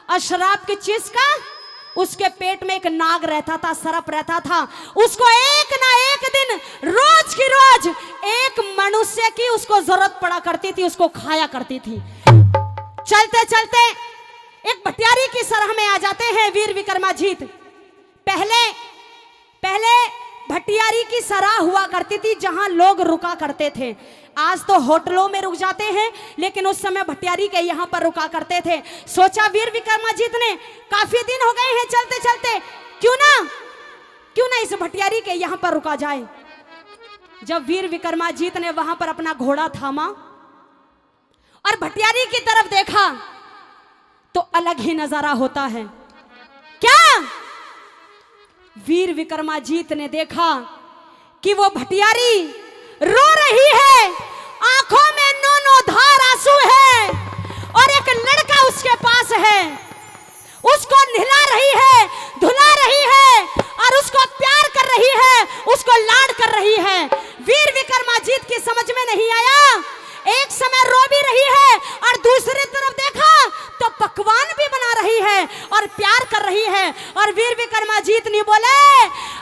और श्राप की चीज का, उसके पेट में एक नाग रहता था, सर्प रहता था, उसको एक ना एक दिन रोज की रोज एक मनुष्य की उसको जरूरत पड़ा करती थी, उसको खाया करती थी। चलते चलते एक भटियारी की सरह में आ जाते हैं वीर विक्रमाजीत। पहले भटियारी की सरह हुआ करती थी जहां लोग रुका करते थे। आज तो होटलों में रुक जाते हैं, लेकिन उस समय भटियारी के यहाँ पर रुका करते थे। सोचा वीर विक्रमाजीत ने, काफी दिन हो गए हैं चलते चलते, क्यों ना इस भटियारी के यहाँ पर रुका जाए। जब वीर विक्रमाजीत ने वहां पर अपना घोड़ा थामा और भटियारी की तरफ देखा तो अलग ही नजारा होता है। क्या? वीर विक्रमाजीत ने देखा कि वो भटियारी रो रही है, आंखों में नौ धार आंसू है और एक लड़का उसके पास है, उसको नहला रही है, धुला रही है और उसको प्यार कर रही है, उसको लाड कर रही है। वीर विक्रमाजीत की समझ में नहीं आया, एक समय रो भी रही है और दूसरी तरफ देखा तो पकवान भी बना रही है और प्यार कर रही है। और वीर विक्रमाजीत ने बोले,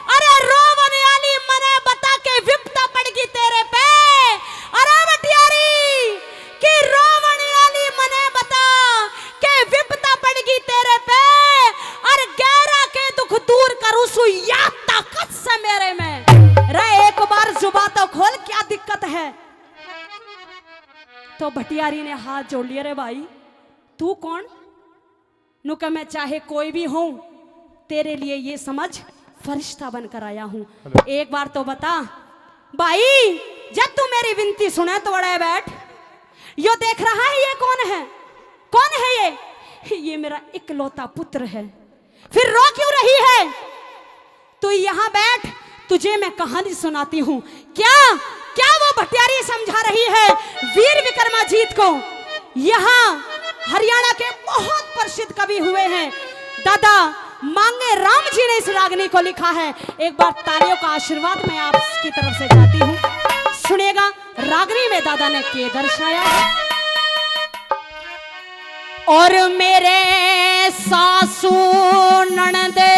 अरे रोवने वाली मने बता के विपता पड़ी तो भटियारी ने हाथ जोड़ लिया, रे भाई तू कौन? नु का मैं चाहे कोई भी हूं, तेरे लिए ये समझ फरिश्ता बनकर आया हूं। एक बार तो बता भाई, जब तू मेरी विनती सुने तो अड़े बैठ। यो देख रहा है ये कौन है? कौन है ये मेरा इकलौता पुत्र है। फिर रो क्यों रही है? तू यहाँ बैठ, तुझे मैं कहानी सुनाती हूँ। क्या क्या वो भटियारी समझा रही है वीर विक्रमाजीत को? यहाँ हरियाणा के बहुत प्रसिद्ध कवि हुए हैं दादा मांगे राम जी ने इस रागनी को लिखा है। एक बार तालियों का आशीर्वाद मैं आपकी तरफ से चाहती हूँ। सुनिएगा रागनी में दादा ने के दर्शाया है। और मेरे सासू ननदे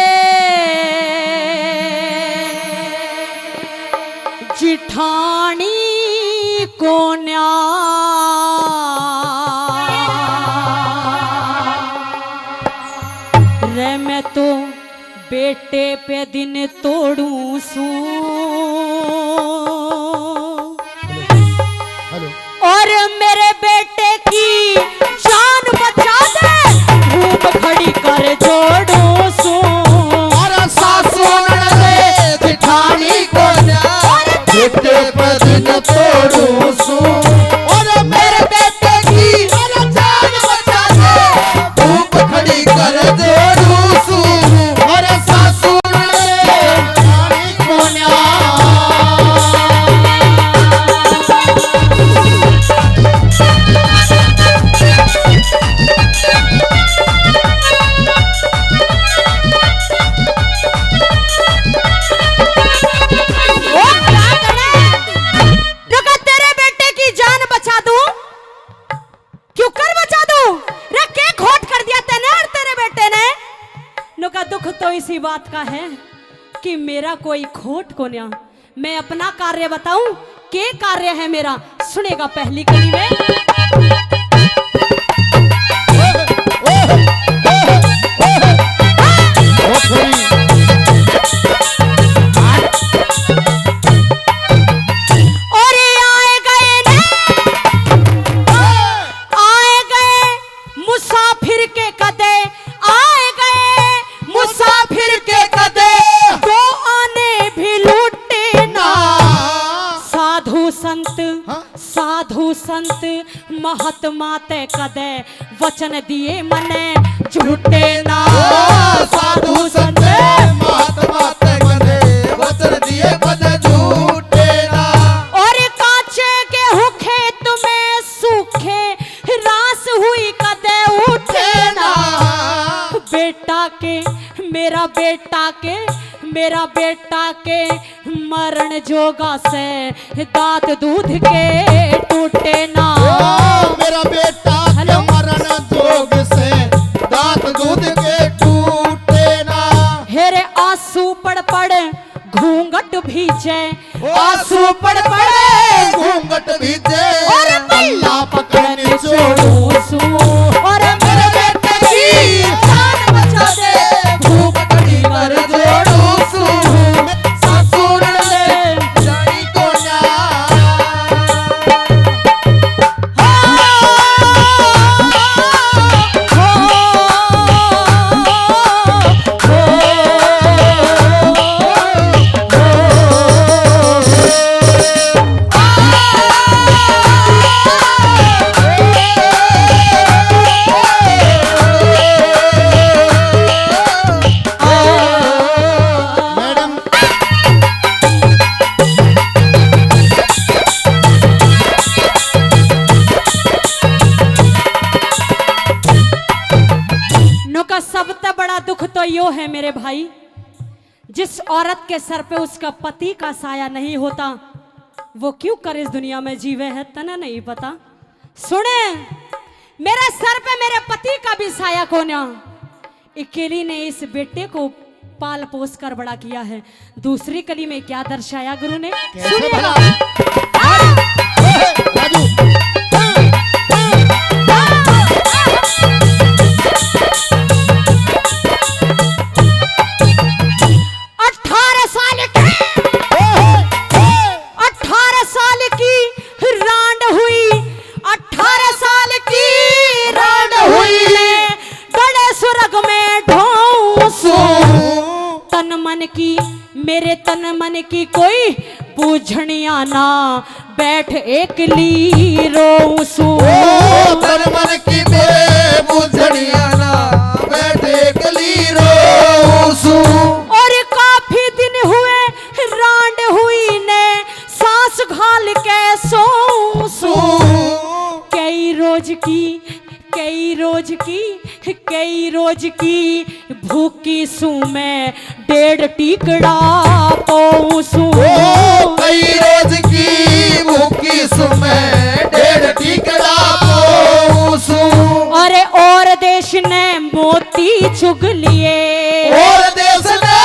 जिठानी को न्या रे मैं तो बेटे पे दिन तोड़ू सू। और मेरे बेटे की जान बचा दे, धूप खड़ी कर जोड़ू सू। और सासू ननदे जिठानी को बेटे पे दिन तोड़ू सू। और मेरे बेटे की जान बचा दे, धूप खड़ी कर जोड़ू सू। और सासू ननदे जिठानी को दुख तो इसी बात का है कि मेरा कोई खोट को न्या। मैं अपना कार्य बताऊं, के कार्य है मेरा? सुनेगा पहली कली में। साधु संत महात्मा ते कदे वचन दिए मने झूठे ना। साधु संत महात्मा ते कदे वचन दिए मने झूठे ना। और काचे के हुखे तुम्हें सूखे रास हुई कदे उठे ना। बेटा के मेरा बेटा के मरण जोगा से दांत दूध के टूटे ना। मेरा बेटा के मरण जोग से दांत दूध के टूटे ना। हेरे आंसू पड़ पड़ घूंघट भीजे, आंसू पड़ पड़ घूंघट भीजे। और अल्लाह पकड़ने छोड़ू सू। और मेरे बेटे की जान बचा दे, धूप खड़ी कर जोड़ू सू। सासू ननदे जानी को यो है मेरे भाई, जिस औरत के सर पे उसका पति का साया नहीं होता वो क्यों कर इस दुनिया में जीवे है तना नहीं पता। सुने मेरे सर पे मेरे पति का भी साया कोना। अकेली ने इस बेटे को पाल पोस कर बड़ा किया है। दूसरी कली में क्या दर्शाया गुरु ने? सुनिएगा। 18 साल की रांड हुई, ना बैठ एकली रोऊं ओ तन मन की मेरे बुझड़िया ना बैठे कली रोसू। और काफी दिन हुए रांड हुई ने सांस घाल के सो कई रोज की भूखी सू मैं 1.5 टीकड़ा पौसू। कई रोज की भूखी सुमें 1.5 टीकड़ा पौसू। और देश ने मोती चुग लिए, और देश ने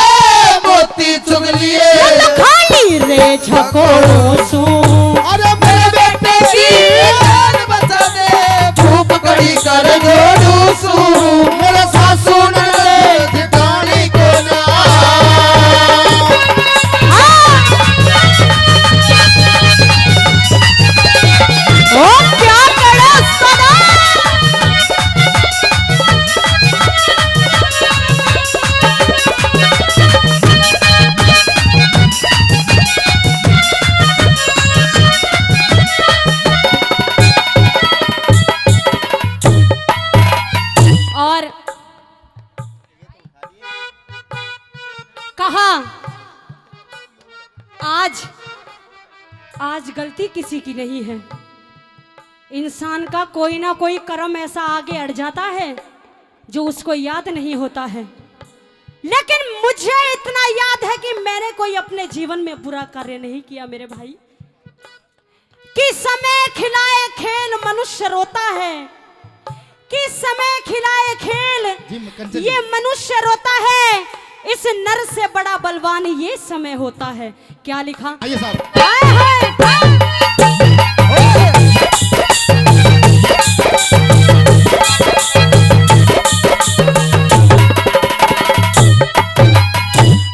मोती चुग लिए। खाली रे झकोड़ोसू। अरे मेरे बेटे की जान बचा दे भूख कड़ी कर जोड़ूसू। मेरा सासू ने ठिकानी को ना। ओ क्या करो सदा। और कहा आज गलती किसी की नहीं है। इंसान का कोई ना कोई कर्म ऐसा आगे अड़ जाता है जो उसको याद नहीं होता है। लेकिन मुझे इतना याद है कि मैंने कोई अपने जीवन में बुरा कार्य नहीं किया मेरे भाई। कि समय खिलाए खेल मनुष्य रोता है, कि समय खिलाए खेल ये मनुष्य रोता है। इस नर से बड़ा बलवान ये समय होता है। क्या लिखा? आइए साहब। हाय हाय।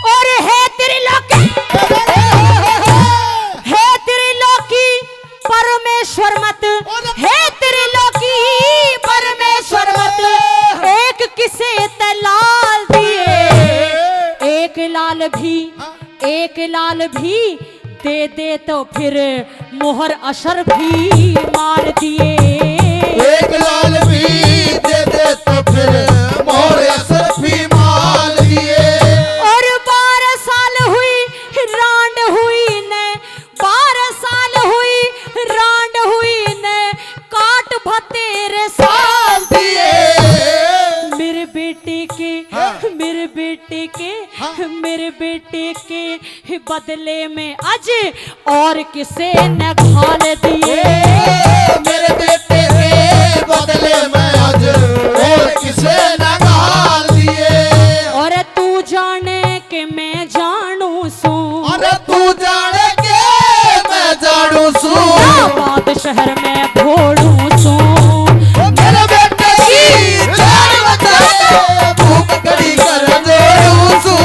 और है त्रिलोकी, है त्रिलोकी परमेश्वर मत, है त्रिलोकी परमेश्वर मत। एक किसे तलाल दिए, एक लाल भी दे तो फिर मोहर असर भी मार दिए। एक लाल भी दे तो फिर मोहर असर भी मार दिए। और 12 साल हुई रांड हुई ने, 12 साल हुई रांड हुई ने, काट भतेरे साल दिए। मेरे बेटे के मेरे बेटे के बदले में आज और किसे न घाल दिए। मेरे बेटे के बदले में आज और किसे न घाल दिए। और तू जाने के मैं जानू सू, अरे तू जाने के मैं जानू सू। बात शहर में भोड़ू सू। मेरे बेटे की जान बचाए भूख कड़ी कर जोड़ू सू।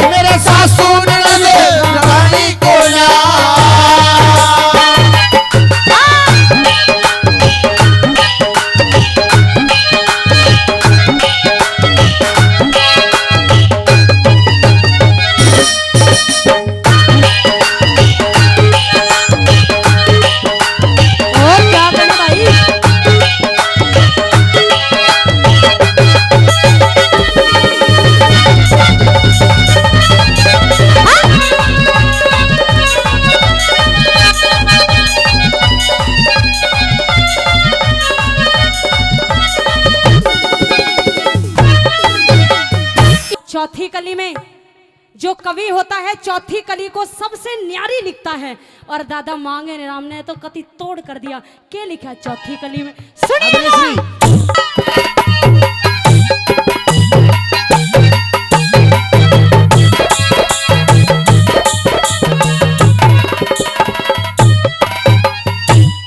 मेरे सासू ने रानी को ना। और क्या करना भाई? चौथी कली में जो कवि होता है चौथी कली को सबसे न्यारी लिखता है। और दादा मांगे राम ने तो कति तोड़ कर दिया। क्या लिखा है चौथी कली में? सुनिए।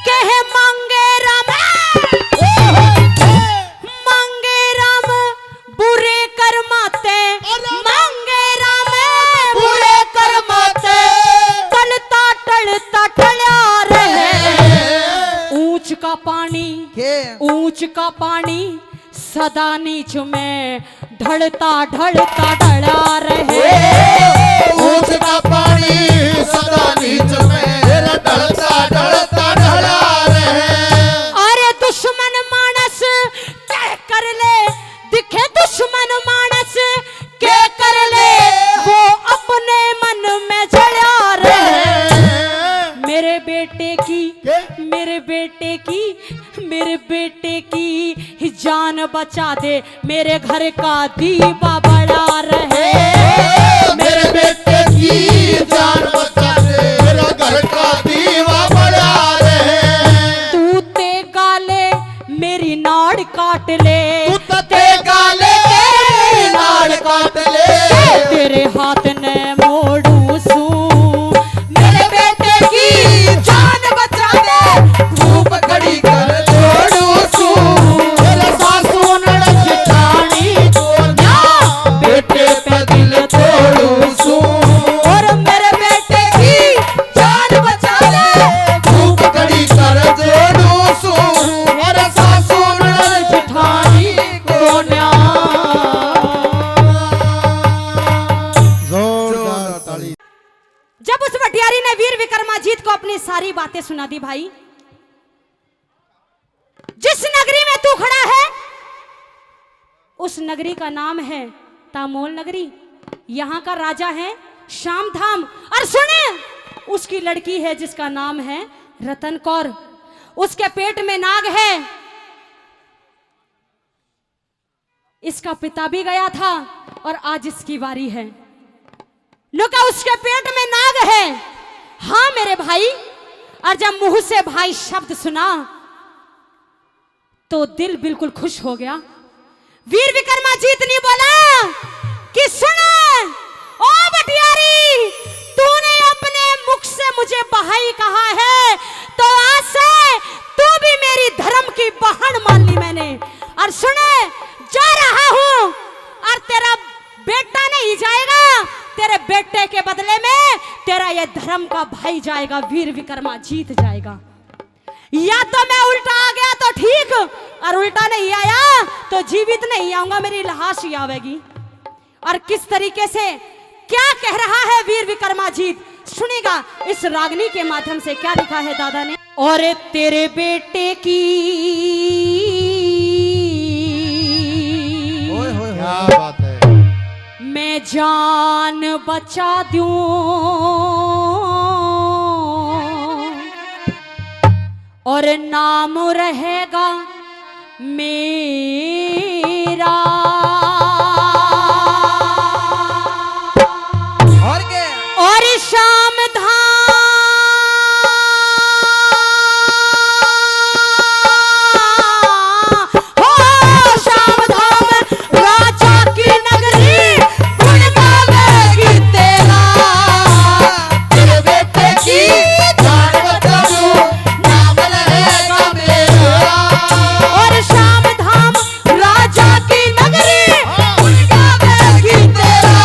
कहे मांगे राम बुरे कर्माते, मांगे राम बुरे कर्माते, टलता टलता टला रहे। ऊंच का पानी सदा नीच में ढलता ढलता ढला रहे। पूछ का पानी सदा नीच में तेरा ढलता ढलता ढला रहे। अरे दुश्मन मानस क्या कर ले, दिखे दुश्मन मानस क्या कर ले, वो अपने मन में जला रहे। मेरे बेटे की, मेरे बेटे की, मेरे बेटे की जान बचा दे, मेरे घर का दीवा बड़ा रहे। मेरे बेटे की जान बचा दे, मेरा घर का दीवा बड़ा रहे। तू ते गाले मेरी नाड़ काट ले, तू ते गाले के नाड़ काट ले, तेरे हाथ ने मोड़ू सू। मेरे बेटे की जान बचा दे, धूप खड़ी कर छोड़ू सू। मेरे सासू नड़ जिठानी छोड़ना, बेटे पे दिल तोड़ू सू। और मेरे बेटे की जान बचा दे, धूप खड़ी कर छोड़ू सू। मेरे सासू नड़ जिठानी को न्या। जोरदार ताली। जब उस भटियारी ने वीर विक्रमाजीत को अपनी सारी बातें सुना दी, भाई जिस नगरी में तू खड़ा है उस नगरी का नाम है तामोल नगरी। यहाँ का राजा है श्यामधाम। और सुने, उसकी लड़की है जिसका नाम है रतन कौर। उसके पेट में नाग है। इसका पिता भी गया था और आज इसकी बारी है। लुका उसके पेट में नाग है। हाँ मेरे भाई, और जब मुंह से भाई शब्द सुना तो दिल बिल्कुल खुश हो गया। वीर विक्रमाजीत ने बोला कि सुन ओ भटियारी, तूने अपने मुख से मुझे बहाई कहा है, तो आज से तू भी मेरी धर्म की बहन मान ली मैंने। और सुने, जा रहा हूं और तेरा बेटा नहीं जाएगा, तेरे बेटे के बदले में तेरा ये धर्म का भाई जाएगा, वीर विक्रमाजीत जाएगा। या तो मैं उल्टा आ गया तो ठीक, और उल्टा नहीं आया तो जीवित नहीं आऊंगा, मेरी लाश ही आवेगी। और किस तरीके से क्या कह रहा है वीर विक्रमाजीत, सुनेगा इस रागनी के माध्यम से। क्या लिखा है दादा ने? और तेरे बेटे की क्या बात है, मैं जान बचा दूं, और नाम रहेगा मेरा। और क्या? और शाम धाम हो, शाम धाम राजा की नगरी, गुण गावेगी तेरा। तेरे बेटे की जान बचा दूं, नाम रहेगा मेरा। और शाम धाम राजा की नगरी, गुण गावेगी तेरा।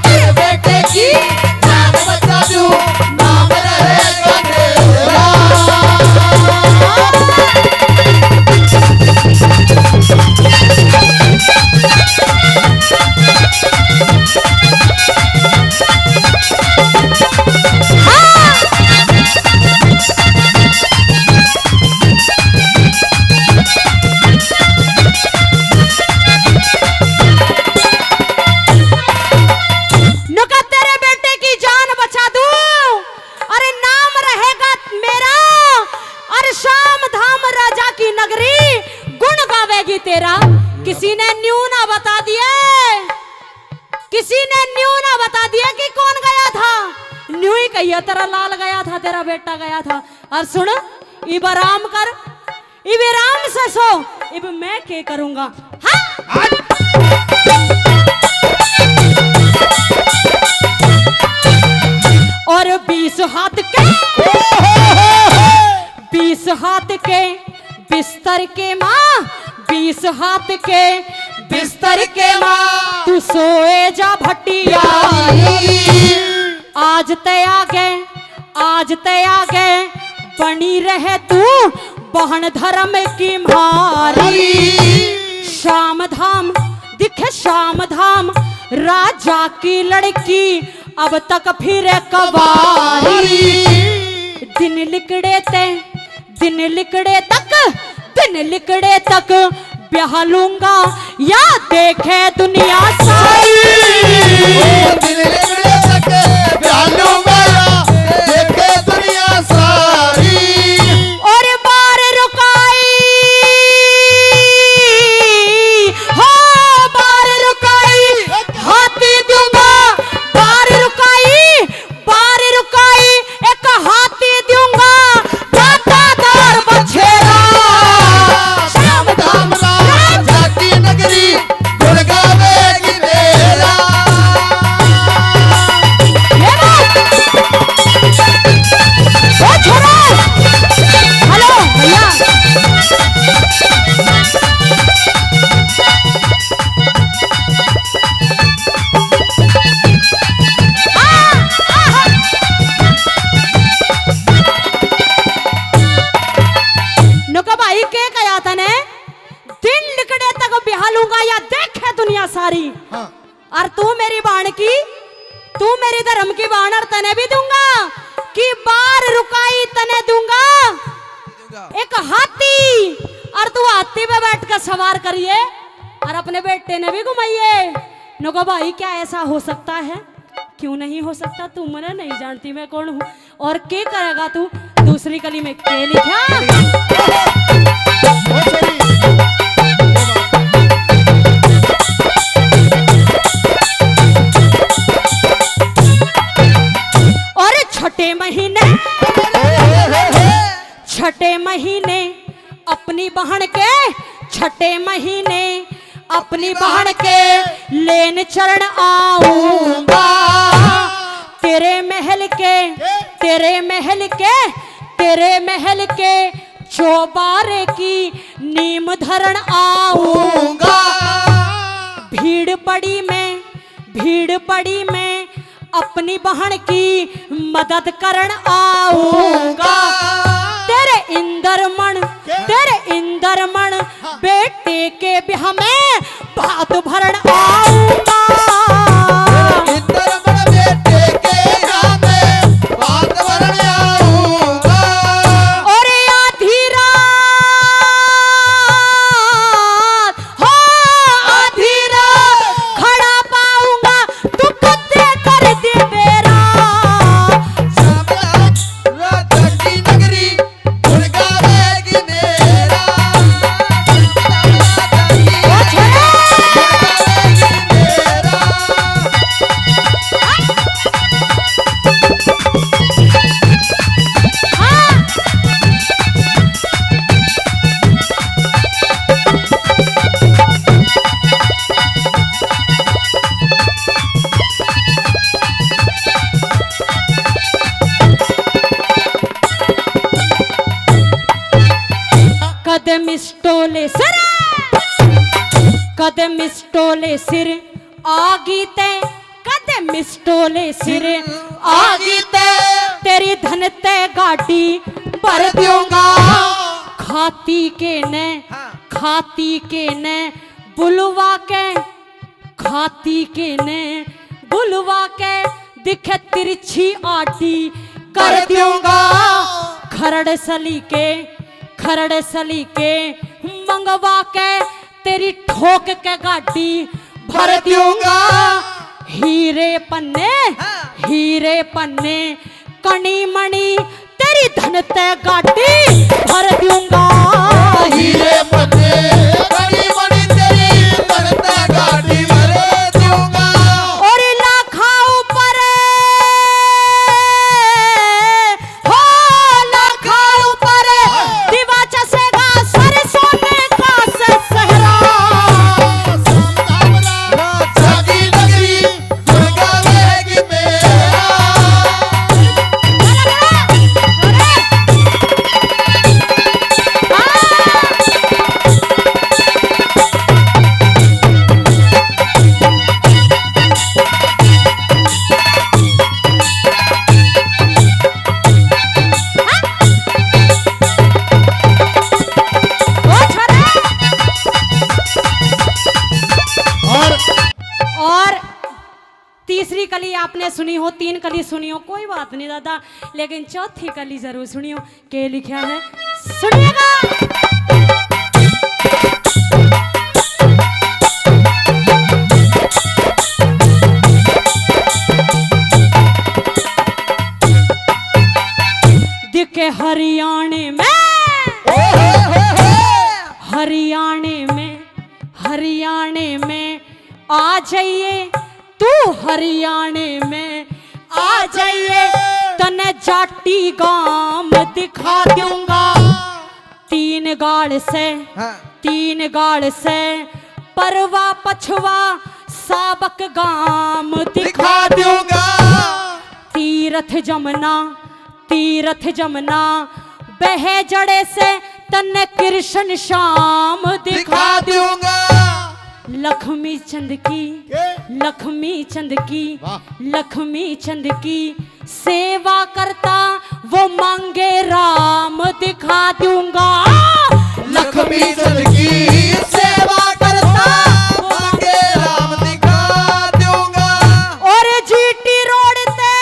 तेरे बेटे की जान बचा दूं, नाम रहेगा मेरा। नुका तेरे बेटे की जान बचा दूं, अरे नाम रहेगा मेरा। और शाम धाम राजा की नगरी, गुण गावेगी तेरा। किसी ने न्यू ना बता दिए, किसी ने न्यू ना बता दिया कि कौन गया था। न्यू ही कहिए, तेरा लाल गया था, तेरा बेटा गया था। और सुन, इब आराम कर, इब आराम से सो, इब मैं क्या करूंगा। हाँ? और 20 हाथ के, 20 हाथ के बिस्तर के माँ, 20 हाथ के बिस्तर के माँ, तू सोए जा भटियारी। आज ते आगे, आज ते आगे बनी रहे तू बहन धर्म की मारी। श्याम धाम दिखे, श्याम धाम राजा की लड़की अब तक फिर कवारी। दिन लिकड़े तक ब्याह लूंगा या देखे दुनिया सारी। दिन लिखने तक ब्याह लूंगा या देखे दुनिया सारी। और बार रुकाई हो बार रुकाई हाथी दूंगा। बार रुकाई एक हाथी दूंगा दातादार बछेरा। श्याम धाम राजा की नगरी गुण गावेगी मेरा। ये बात। ओ छोरा हेलो भैया नुका भाई के कहा था ने दिन लिकड़े तक ब्याह लूंगा या देखे दुनिया सारी। हाँ और तू मेरी बाण की तू मेरी धर्म की बाण और तने भी दूंगा कि बार रुकाई तने दूंगा एक हाथी। और तू हाथी पे बैठ कर सवार करिए और अपने बेटे ने भी घुमाइए। नुका भाई क्या ऐसा हो सकता है? क्यों नहीं हो सकता? तू मुझे नहीं जानती मैं कौन हूँ और क्या करेगा तू? दूसरी कली में क्या लिखा? ओ छोरी और छठे महीने अपनी बहन के अपनी बहन के लेन चरण आऊंगा। तेरे महल के चौबारे की नीम धरण आऊंगा। भीड़ पड़ी में अपनी बहन की मदद करन आऊंगा। तेरे इंदरमण बेटे के ब्याह में भात भरण आऊंगा। इंदरमण बेटे के यहाँ में बात भरण आऊंगा। और आधी रात खड़ा पाऊंगा तू कत्ते कर दे मेरा। श्याम धाम राजा की नगरी गुण गावेगी मेरा। ओ छोरा कदम स्टोले सिर आगीते कदम स्टोले सिर आगीते तेरी धन ते गाड़ी भर दूंगा। खाती के ने बुलवा के दिखे तिरछी आटी कर दूंगा। खरड़ सली के मंगवा के तेरी ठोक के गाड़ी भर दूंगा। हीरे पन्ने कणी मणि तेरी धन ते गाड़ी भर दूंगा। हीरे पन्ने कड़ी मणि तेरी बनता गाड़ी भर दूंगा। और लाखा ऊपर दीवा चसेगा सर सोने का सहरा। राजा की नगरी गुण गावेगी मेरा। आपने सुनी हो, 3 कली सुनी हो, कोई बात नहीं दादा, लेकिन चौथी कली जरूर सुनियो। के लिखा है सुनिएगा। दिखे हरियाणे में, हरियाणे में आ जाइए, तू हरियाणे में आ जाइए, तने जाटी गांव दिखा दूंगा। 3 गाड़ से परवा पछवा साबक गांव दिखा दूंगा। तीरथ जमुना बहे जड़े से तन्ने कृष्ण श्याम दिखा दूंगा। लक्ष्मी चंद की सेवा करता वो मांगे राम दिखा दूंगा। लक्ष्मी चंद की सेवा करता मांगे राम दिखा दूंगा। और जीटी रोड ते,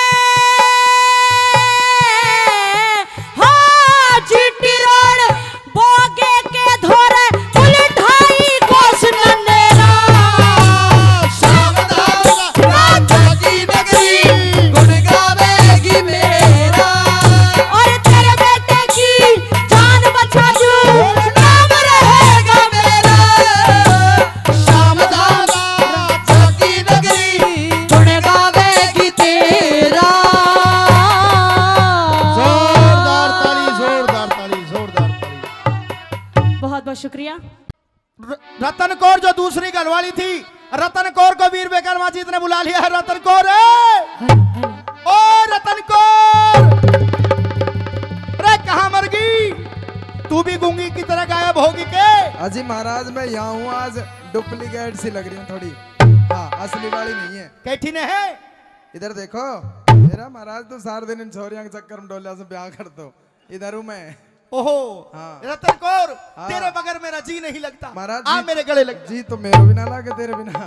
हाँ जीटी रोड बोगे के धोरे उलठाई कोस नंदेरा। गुण गावेगी मेरा, और तेरे बेटे की जान बचा दूं, नाम रहेगा मेरा। श्याम दाम राजा की नगरी गुण गावेगी तेरा। जोरदार ताली, जोरदार ताली, जोरदार ताली। बहुत बहुत शुक्रिया। रतन कौर जो दूसरी घरवाली थी, रतन कौर को वीर विक्रमा जीत ने बुला लिया है। रतन कौर, ओ रतन कौर, अरे कहाँ मर गई? तू भी गूंगी की तरह गायब होगी के? अजी महाराज मैं यहाँ हूँ, आज डुप्लीकेट सी लग रही हूँ थोड़ी। हाँ असली वाली नहीं है। कैठी ने है? इधर देखो मेरा महाराज तो सारे दिन इन छोरियों के चक्कर में डोलिया से ब्याह कर दो। इधर हूँ मैं। ओहो हाँ। रतन कौर, हाँ। तेरे बगैर मेरा जी नहीं लगता। महाराज आ जी- मेरे गले लग। जी तो मेरे बिना लागे तेरे बिना,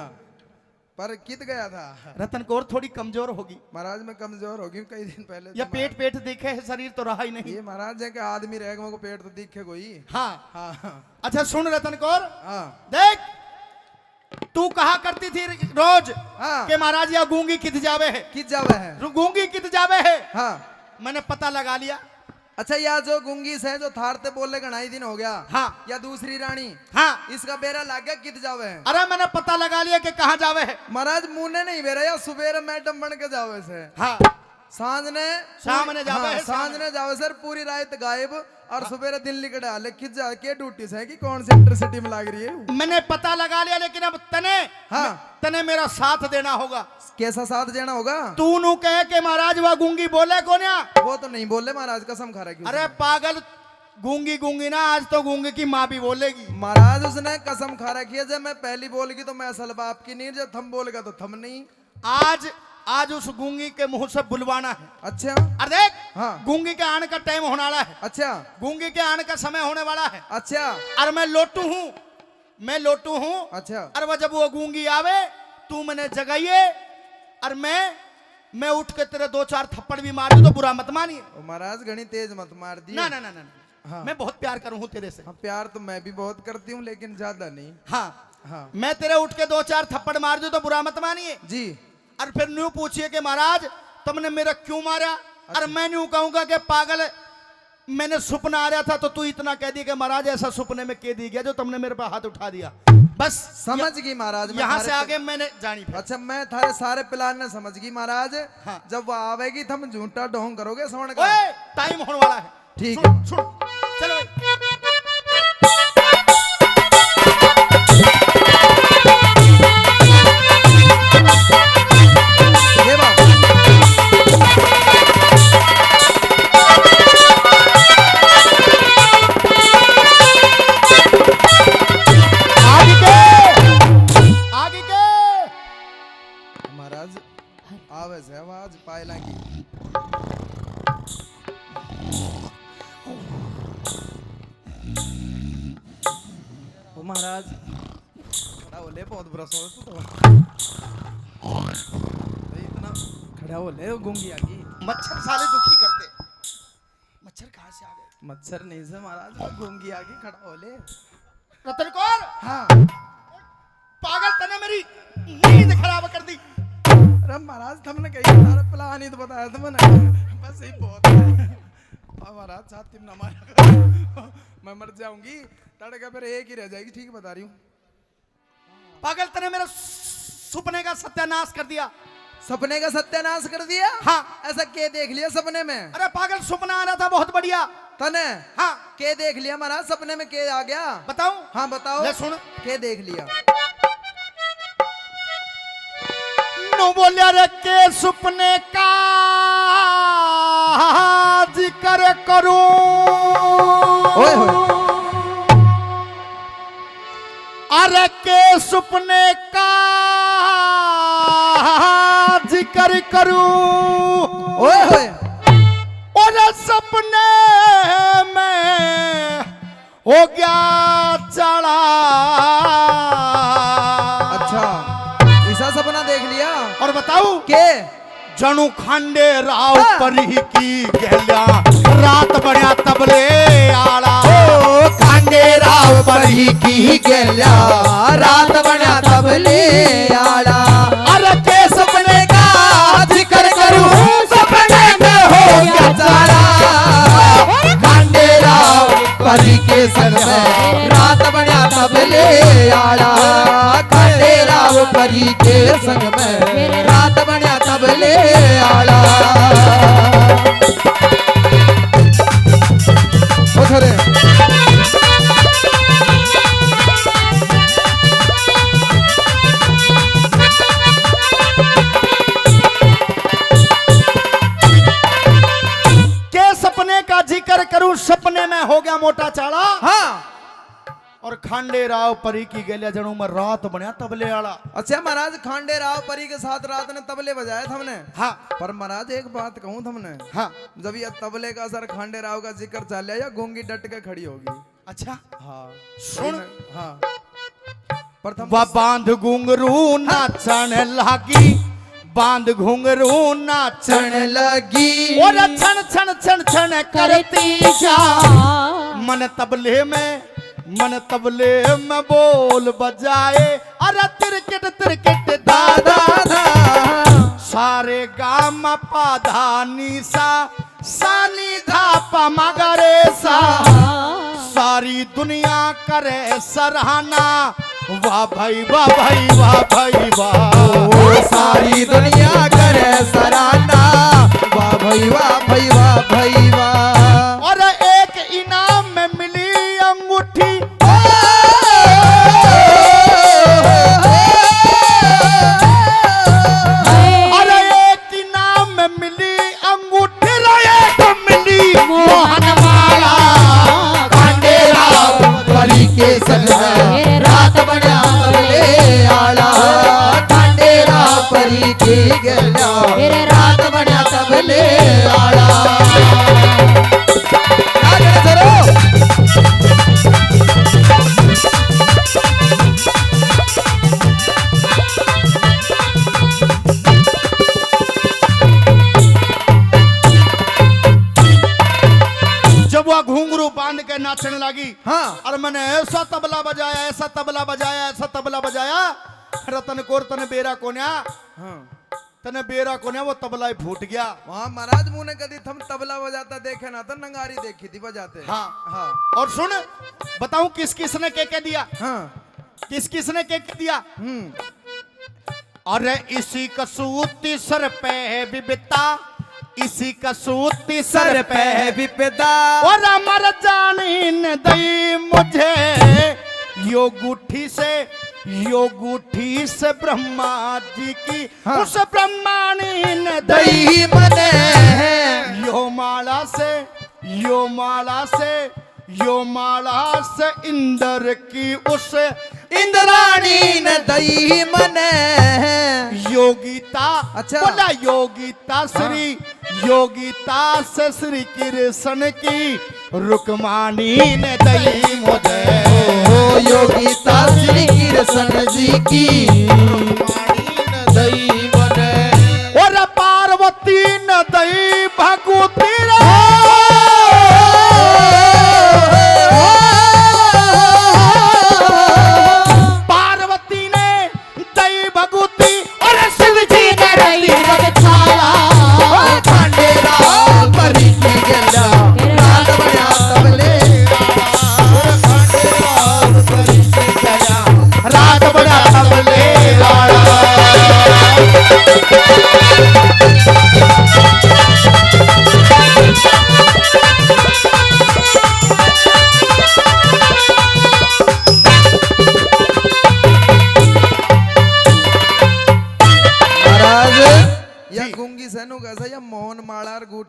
पर कित गया था। रतन कौर थोड़ी कमजोर होगी महाराज मैं कमजोर हो गई कई दिन पहले। या तो पेट देखे है, शरीर तो रहा ही नहीं। ये महाराज है कि आदमी रहेगा मेरे को पेट तो दिखे कोई। हाँ हाँ हाँ अच्छा सुन रतन कौर, हाँ देख तू कहा करती थी रोज हाँ। के महाराज या गूंगी कित जावे है, कित जावे है। गूंगी कित जावे है। हाँ मैंने पता लगा लिया। अच्छा या जो गुंगीस है जो थारते बोले घनाई दिन हो गया। हाँ। या दूसरी रानी, हाँ इसका बेरा लाग गया कित जावे है। अरे मैंने पता लगा लिया कि कहाँ जावे है। महाराज मुन्ने नहीं बेरा या सुबेरे मैडम बन के जावे से। हाँ सांझ ने शाम ने जावे है, सांझ ने जावे सर पूरी रात गायब और सुबेरे दिल्ली के डाले कित जा के ड्यूटी से कि कौन सी इंटरसिटी में लाग रही है। मैंने पता लगा लिया, लेकिन अब तने मेरा साथ देना होगा। कैसा साथ देना होगा। तू नू कहे के महाराज वह गूंगी बोले कोन्या। वो तो नहीं बोले महाराज कसम खा रहा। अरे पागल, गूंगी ना, आज तो गूंगी की माँ भी बोलेगी। महाराज उसने कसम खा रखी है जब मैं पहली बोलगी तो मैं असल बाप की नहीं, जब थम बोलेगा तो थम नहीं। आज उस गूंगी के मुंह से बुलवाना है। अच्छा अरे देख, हाँ। गूंगी के आने का टाइम होने वाला है। अच्छा गूंगी के आने का समय होने वाला है। अच्छा और मैं लोटू हूँ। अच्छा और वह जब वो गूंगी आवे तू मैंने जगाइए और मैं उठ के तेरे 2-4 थप्पड़ भी मार दूं तो बुरा मत मानिए। महाराज घनी तेज मत मार दी। ना हाँ। मैं बहुत प्यार करूँ तेरे से। हाँ प्यार तो मैं भी बहुत करती हूँ लेकिन ज्यादा नहीं। हाँ हाँ मैं तेरे उठ के 2-4 थप्पड़ मार दूं तो बुरा मत मानिए जी। और फिर न्यू पूछिए कि महाराज तुमने मेरा क्यों मारा। और मैं न्यू कहूंगा कि पागल मैंने सपना आ रहा था तो तू इतना कह दिया कि महाराज ऐसा सपने में कह दी गया जो तुमने मेरे पर हाथ उठा दिया। बस समझ गई महाराज। मैं यहाँ थारे से आगे मैंने जानी फिर। अच्छा मैं थारे सारे प्लान ने समझ गई महाराज। हाँ। जब वो आवेगी तो हम झूठा ढोंग करोगे सोने का। ओए टाइम होने वाला है। ठीक सुन, है। सुन चलो ये बात आगे के महाराज आवे से आवाज पायला की। ओ महाराज खड़ा हो ले बहुत बुरा सोच तो इतना खड़ा बोले वो गूंगी आ गई। मच्छर साले दुखी करते। मच्छर कहाँ से आ गए? मच्छर नहीं से महाराज, वो गूंगी आ गई खड़ा बोले। रतन कौर, हाँ पागल तने मेरी नींद खराब कर दी। अरे महाराज तुमने कही सारा प्लान ही तो बताया था मैंने, बस यही बहुत है। और महाराज छाती में न मारा मैं मर जाऊंगी, तड़का फिर एक ही रह जाएगी। ठीक बता रही हूँ। पागल तने मेरा सपने का सत्यानाश कर दिया। सपने का सत्यानाश कर दिया? हाँ। ऐसा के देख लिया सपने में? अरे पागल सपना आ रहा था बहुत बढ़िया। तने हाँ। के देख लिया महाराज सपने में? के आ गया? बताऊं? हाँ बताओ। ले सुन। के देख लिया? नो बोलिया रे के सपने का जिक्र करूं। ओए होए। अरे के सपने का जिक्र करूं। ओए होए। और सपने में हो गया चढ़ा। अच्छा ऐसा सपना देख लिया? और बताऊं? के जणू खांडे राव हाँ। परी की गहल्या रात बढ़िया तबले आड़ा। खांडे राव परी की गेल्या रात बना तबले आड़ा। अरे के सपने का जिक्र करूं, सपने में हो गया चारा। खांडे राव परी के संग में रात बना तबले आड़ा। खांडे राव परी के संग में रात बना तबले आड़ा। उधरे के सपने का जिक्र करूं, सपने में हो गया मोटा चाड़ा। हाँ। और खांडे राव परी की गहल्या जणू में रात बढ़िया तबले आड़ा। अच्छा महाराज खांडे राव परी के साथ रात ने तबले बजाए थे हमने। हाँ पर महाराज एक बात कहूं तुमने, हाँ। जब ये तबले का असर खांडे राव का जिक्र चल या गूंगी डट के खड़ी होगी। अच्छा हाँ सुन। हाँ प्रथम वह बांध घुंघरू नाचन लागी। बांध घुंघरू नाचन चढ़ लगी और छन छन छन छन करती जा। मन तबले में बोल बजाए। अरे तिरकिट दादा धा सारे गाम पाधा निशा सानी धापा मगरे सा। सारी दुनिया करे सराहना। वाह भाई वाह भाई वाह भाई वाह। ओ सारी दुनिया करे सराहना। वाह भाई वाह भाई वाह भाई वाह। और एक इनाम में मिली अंगूठी। और एक इनाम में मिली अंगूठी। एक मिली मोहन माला। खांडे राव परी के संग में रात बना तबले आड़ा। खांडे राव परी की गेल्या रात बना तबले आड़ा। जब वह घुंघरू बांध के नाचने लगी। हाँ। और मैंने ऐसा तबला बजाया, ऐसा तबला बजाया, ऐसा तबला बजाया। रतन कोर तने बेरा कोन्या। हाँ। तने बेरा कोन्या वो तबला ही फूट गया। वहाँ महाराज मुंह ने कभी थम तबला बजाता देखे ना था, नंगारी देखी थी बजाते। हाँ। हाँ और सुन बताऊं किस किसने के दिया। हाँ। किस किसने के दिया। अरे इसी कसूती सर पे बिबिता। इसी कसूती सर पे विपदा और अमर जानी न दई मुझे। यो गुठी से ब्रह्मा जी की। हाँ। उस ब्रह्माणी ने दई। दही मने यो माला से इंद्र की उस इंद्राणी ने दही मने योगिता। अच्छा। बोला योगिता से श्री कृष्ण की रुक्मानी ने दई मुझे। ओ योगिता श्री कृष्ण जी की रुक्माणी ने दही मने। और पार्वती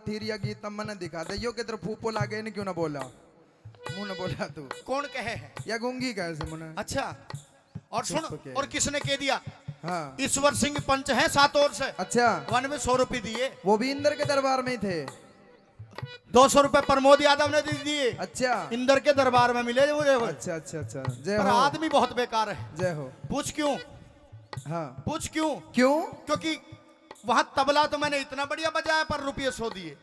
ठीरिया गीत तब मैंने दिखा दे यो किधर फूफो लागे नहीं क्यों ना बोला मुंह ना बोला तू कौन कहे है? या गूंगी कैसे मुने अच्छा और सुन, चुप के। और किसने कह दिया? हाँ ईश्वर सिंह पंच है 7 ओर से, अच्छा वन में 100 रुपए दिए, वो भी इंदर के दरबार में ही थे 200 रुपए प्रमोद यादव ने दिए, अच्छा इंदर के दरबार में मिले मुझे। अच्छा अच्छा अच्छा जय पर हो आदमी बहुत बेकार है। जय हो पूछ क्यों? हाँ पूछ क्यों? क्यों क्योंकि वहां तबला तो मैंने इतना बढ़िया बजाया पर रुपये 100 दिए।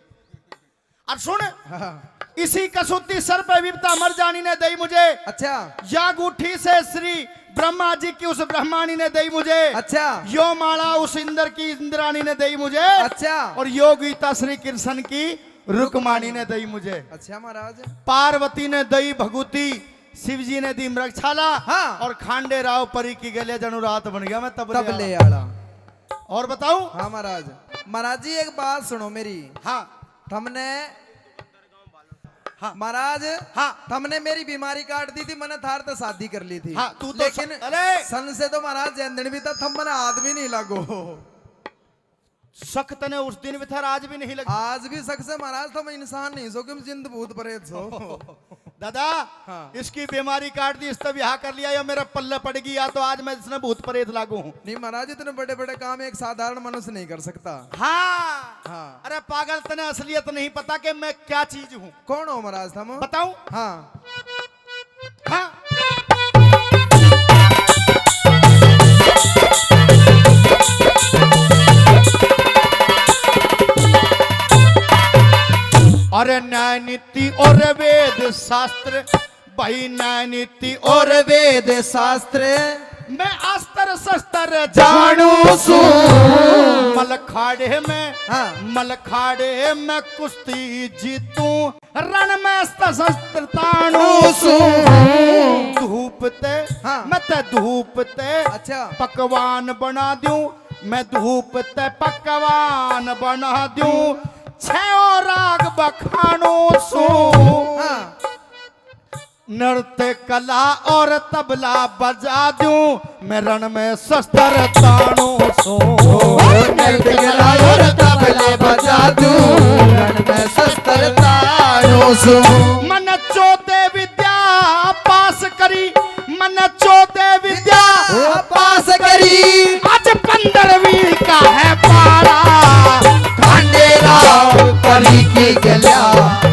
और सुन, हाँ इसी कसौती सर पे विपता मर जानी ने दी मुझे, अच्छा या गुठी से श्री ब्रह्मा जी की उस ब्रह्माणी ने दी मुझे, अच्छा यो माला उस इंद्र की इंद्राणी ने दी मुझे, अच्छा और यो गीता श्री कृष्ण की रुक्माणी ने दी मुझे, अच्छा महाराज पार्वती ने दी भगुती, शिव जी ने दी मृगशाला, हाँ। और खांडे राव परी की गले जनुरात बन गया मैं तबले आला। आला और बताऊं? हाँ महाराज महाराज जी एक बात सुनो मेरी हाँ हमने हाँ। महाराज हाँ। हमने मेरी बीमारी काट दी थी मैंने थार तो शादी कर ली थी हाँ, तू तो लेकिन अरे! सन से तो महाराज जैन भी था थम मैंने आदमी नहीं लागो सख्त ने उस दिन भी था, आज भी नहीं लगा। आज भी सख से महाराज तुम इंसान नहीं सो कि जिंद भूत प्रेत सो दादा हाँ। इसकी बीमारी काट दी, इसने ब्याह कर लिया, या मेरा पल्ले पड़ गया तो आज मैं इसने भूत प्रेत लागू हूँ। नहीं महाराज इतने बड़े बड़े काम एक साधारण मनुष्य नहीं कर सकता हाँ हाँ। अरे पागल, तने असलियत नहीं पता कि मैं क्या चीज हूँ। कौन हो महाराज तुम बताऊं? हाँ हाँ अरे न्याय नीति और वेद शास्त्र, भाई न्याय नीति और वेद शास्त्र मैं अस्त्र शस्त्र जानू सू मलखाड़े में, हाँ। मलखाड़े में कुश्ती जीतूं, रण में अस्त्र शस्त्र तानू सू धूपते हाँ। मैं ते धूपते अच्छा पकवान बना दूं, मैं धूपते पकवान बना दूं, छो राग बखानो सू हाँ नृत्य कला और तबला बजा दूं, मैं रण में शस्त्र तानू सो नृत्य कला और तबले बजा दूं, रण में शस्त्र तानू सू मन चोदे विद्या पास करी, मन चोदे विद्या पास करी आज 15वीं का है पारा, खांडे राव परी की गल्या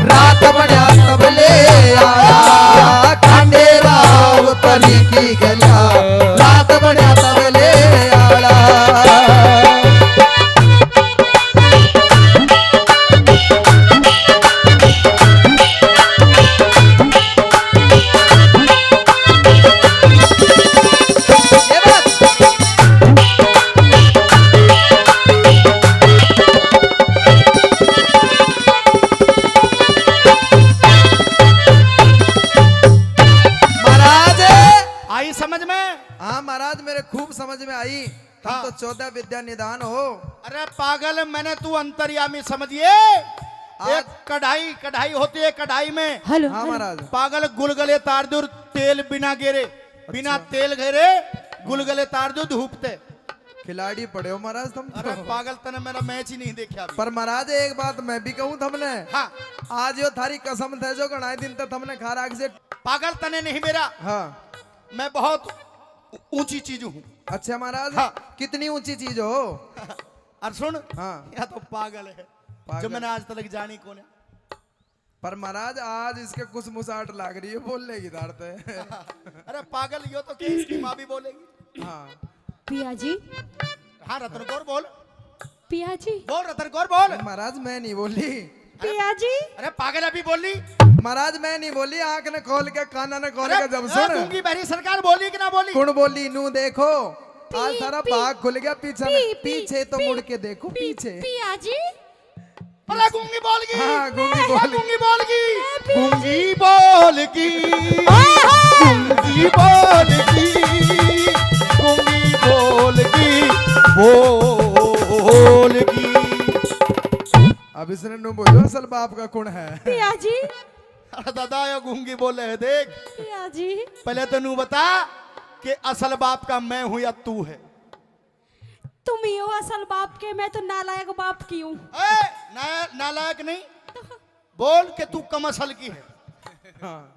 रात बड़ा तबले आया, खांडे राव परी की गल्या रात बड़ा तबले आया ये बात महाराज आई समझ में? हाँ महाराज मेरे खूब समझ में आई तुम हाँ। तो 14 विद्या निदान हो अरे पागल, मैंने तू अंतर्यामी समझिए। एक कढ़ाई, कढ़ाई होती है, कढ़ाई में हेलो हाँ हेलो। महाराज पागल गुलगले तार दूर, तेल बिना घेरे, बिना तेल घेरे गुलगले तार दूर धूपते। खिलाड़ी पड़े हो महाराज तुम तो। अरे पागल, तने मेरा मैच ही नहीं देखा अभी। पर महाराज एक बात मैं भी कहूँ तुमने हाँ आज यो थारी कसम थे जो गणाए दिन तक तुमने खा राख से पागल, तने नहीं मेरा, हाँ मैं बहुत ऊंची चीज हूँ। अच्छा महाराज हाँ। कितनी ऊंची चीज हो और सुन, हाँ या तो पागल है पागल। जो मैंने आज तक जानी कौन है। पर महाराज आज इसके कुछ मुसाहट लाग रही है बोलने की धारते अरे पागल, यो तो कि इसकी माँ भी बोलेगी। हाँ पिया जी, हाँ रतन कौर बोल, पिया जी, बोल रतन कौर बोल। महाराज मैं नहीं बोली पिया जी। अरे पागल, अभी बोली। महाराज मैं नहीं बोली आंख ने खोल के काना ने खोल अरे के जब अरे सुन गूंगी बहरी सरकार बोली कि ना बोली? कौन बोली नू देखो आज सारा पी, भाग खुल गया पीछे पी, पीछे तो पी, मुड़ के देखो पीछे पिया जी, अरे गूंगी बोल गई। हाँ गूंगी अरे बोली गूंगी बोल गई, गूंगी बोल गई, गूंगी बोल गई, गूंगी बोल गई, बोल गई। अब इसने नु बोलो असल बाप का कौन है पिया जी, अरे दादा या गूंगी बोले है, देख पिया जी। पहले तो नू बता कि असल बाप का मैं हूं या तू है। तुम ही हो असल बाप के, मैं तो नालायक बाप की हूँ। नालायक नहीं, बोल के तू कमसल की है।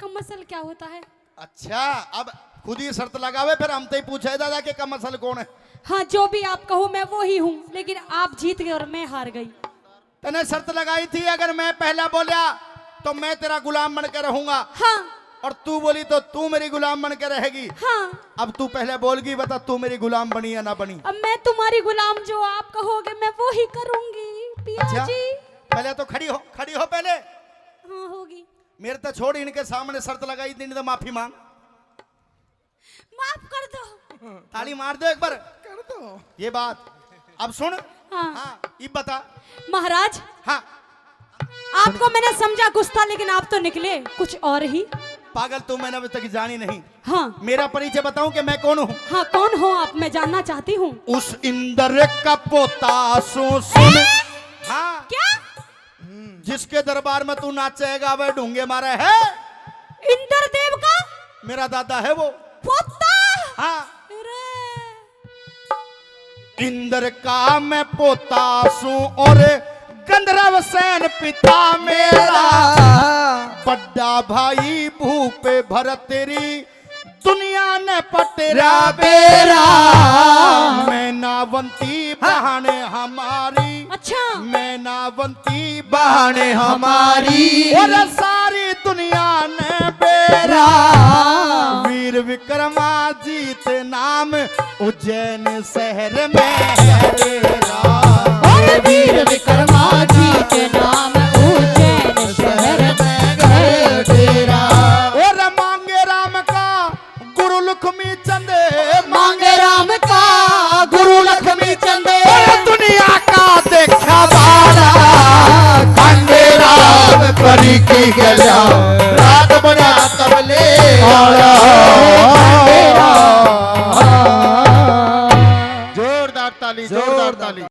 कमसल क्या होता है? अच्छा, अब खुद ही शर्त लगावे, फिर हम तो ही पूछे दादा के कमसल कौन है। हाँ, जो भी आप कहो मैं वो ही हूँ, लेकिन आप जीत गए और मैं हार गई। तने शर्त लगाई थी अगर मैं पहला बोला तो मैं तेरा गुलाम बन के रहूंगा, हाँ और तू बोली तो तू मेरी गुलाम बन के रहेगी। हाँ। अब तू पहले बोलगी, बता तू मेरी गुलाम बनी या ना बनी। अब मैं तुम्हारी गुलाम, जो आप कहोगे मैं वो ही करूंगी पिया अच्छा? जी। पहले तो खड़ी हो पहले। हाँ होगी। मेरे तो छोड़, इनके सामने शर्त लगाई थी, नहीं तो माफी मांग। माफ कर दो। ताली मार दो एक बार। कर दो ये बात अब सुन। हाँ। हाँ, ये बता। महाराज, हाँ, आपको मैंने समझा कुछ था, लेकिन आप तो निकले कुछ और ही। पागल तू, मैंने अभी तक जानी नहीं। हाँ मेरा परिचय बताऊं कि मैं कौन हूँ? हाँ, कौन हो आप? मैं जानना चाहती हूँ। उस इंद्र का पोता सुन। हाँ, क्या? जिसके दरबार में तू नाचेगा वह ढूंगे मारे है। इंद्र देव का मेरा दादा है वो। पोता? हाँ, अरे, इंद्र का मैं पोता सू और गंधर्व सेन पिता मेरा। बड़ा भाई भूप भर तेरी दुनिया ने पटेरा बेरा। मैं नावंती बहाने हमारी। अच्छा। मैं नावंती बहाने हमारी, और सारी दुनिया ने बेरा। वीर विक्रमा जीत नाम उज्जैन शहर में है तेरा। और वीर विक्रमा जी के नाम उज्जैन शहर में घर तेरा। और मांगे राम का गुरु लक्ष्मी चंद। मांगे राम का गुरु लक्ष्मी चंद। और दुनिया का देखा बारा। खंडे राम परी की गला रात बना तबले आया। जोरदार ताली, जोरदार ताली।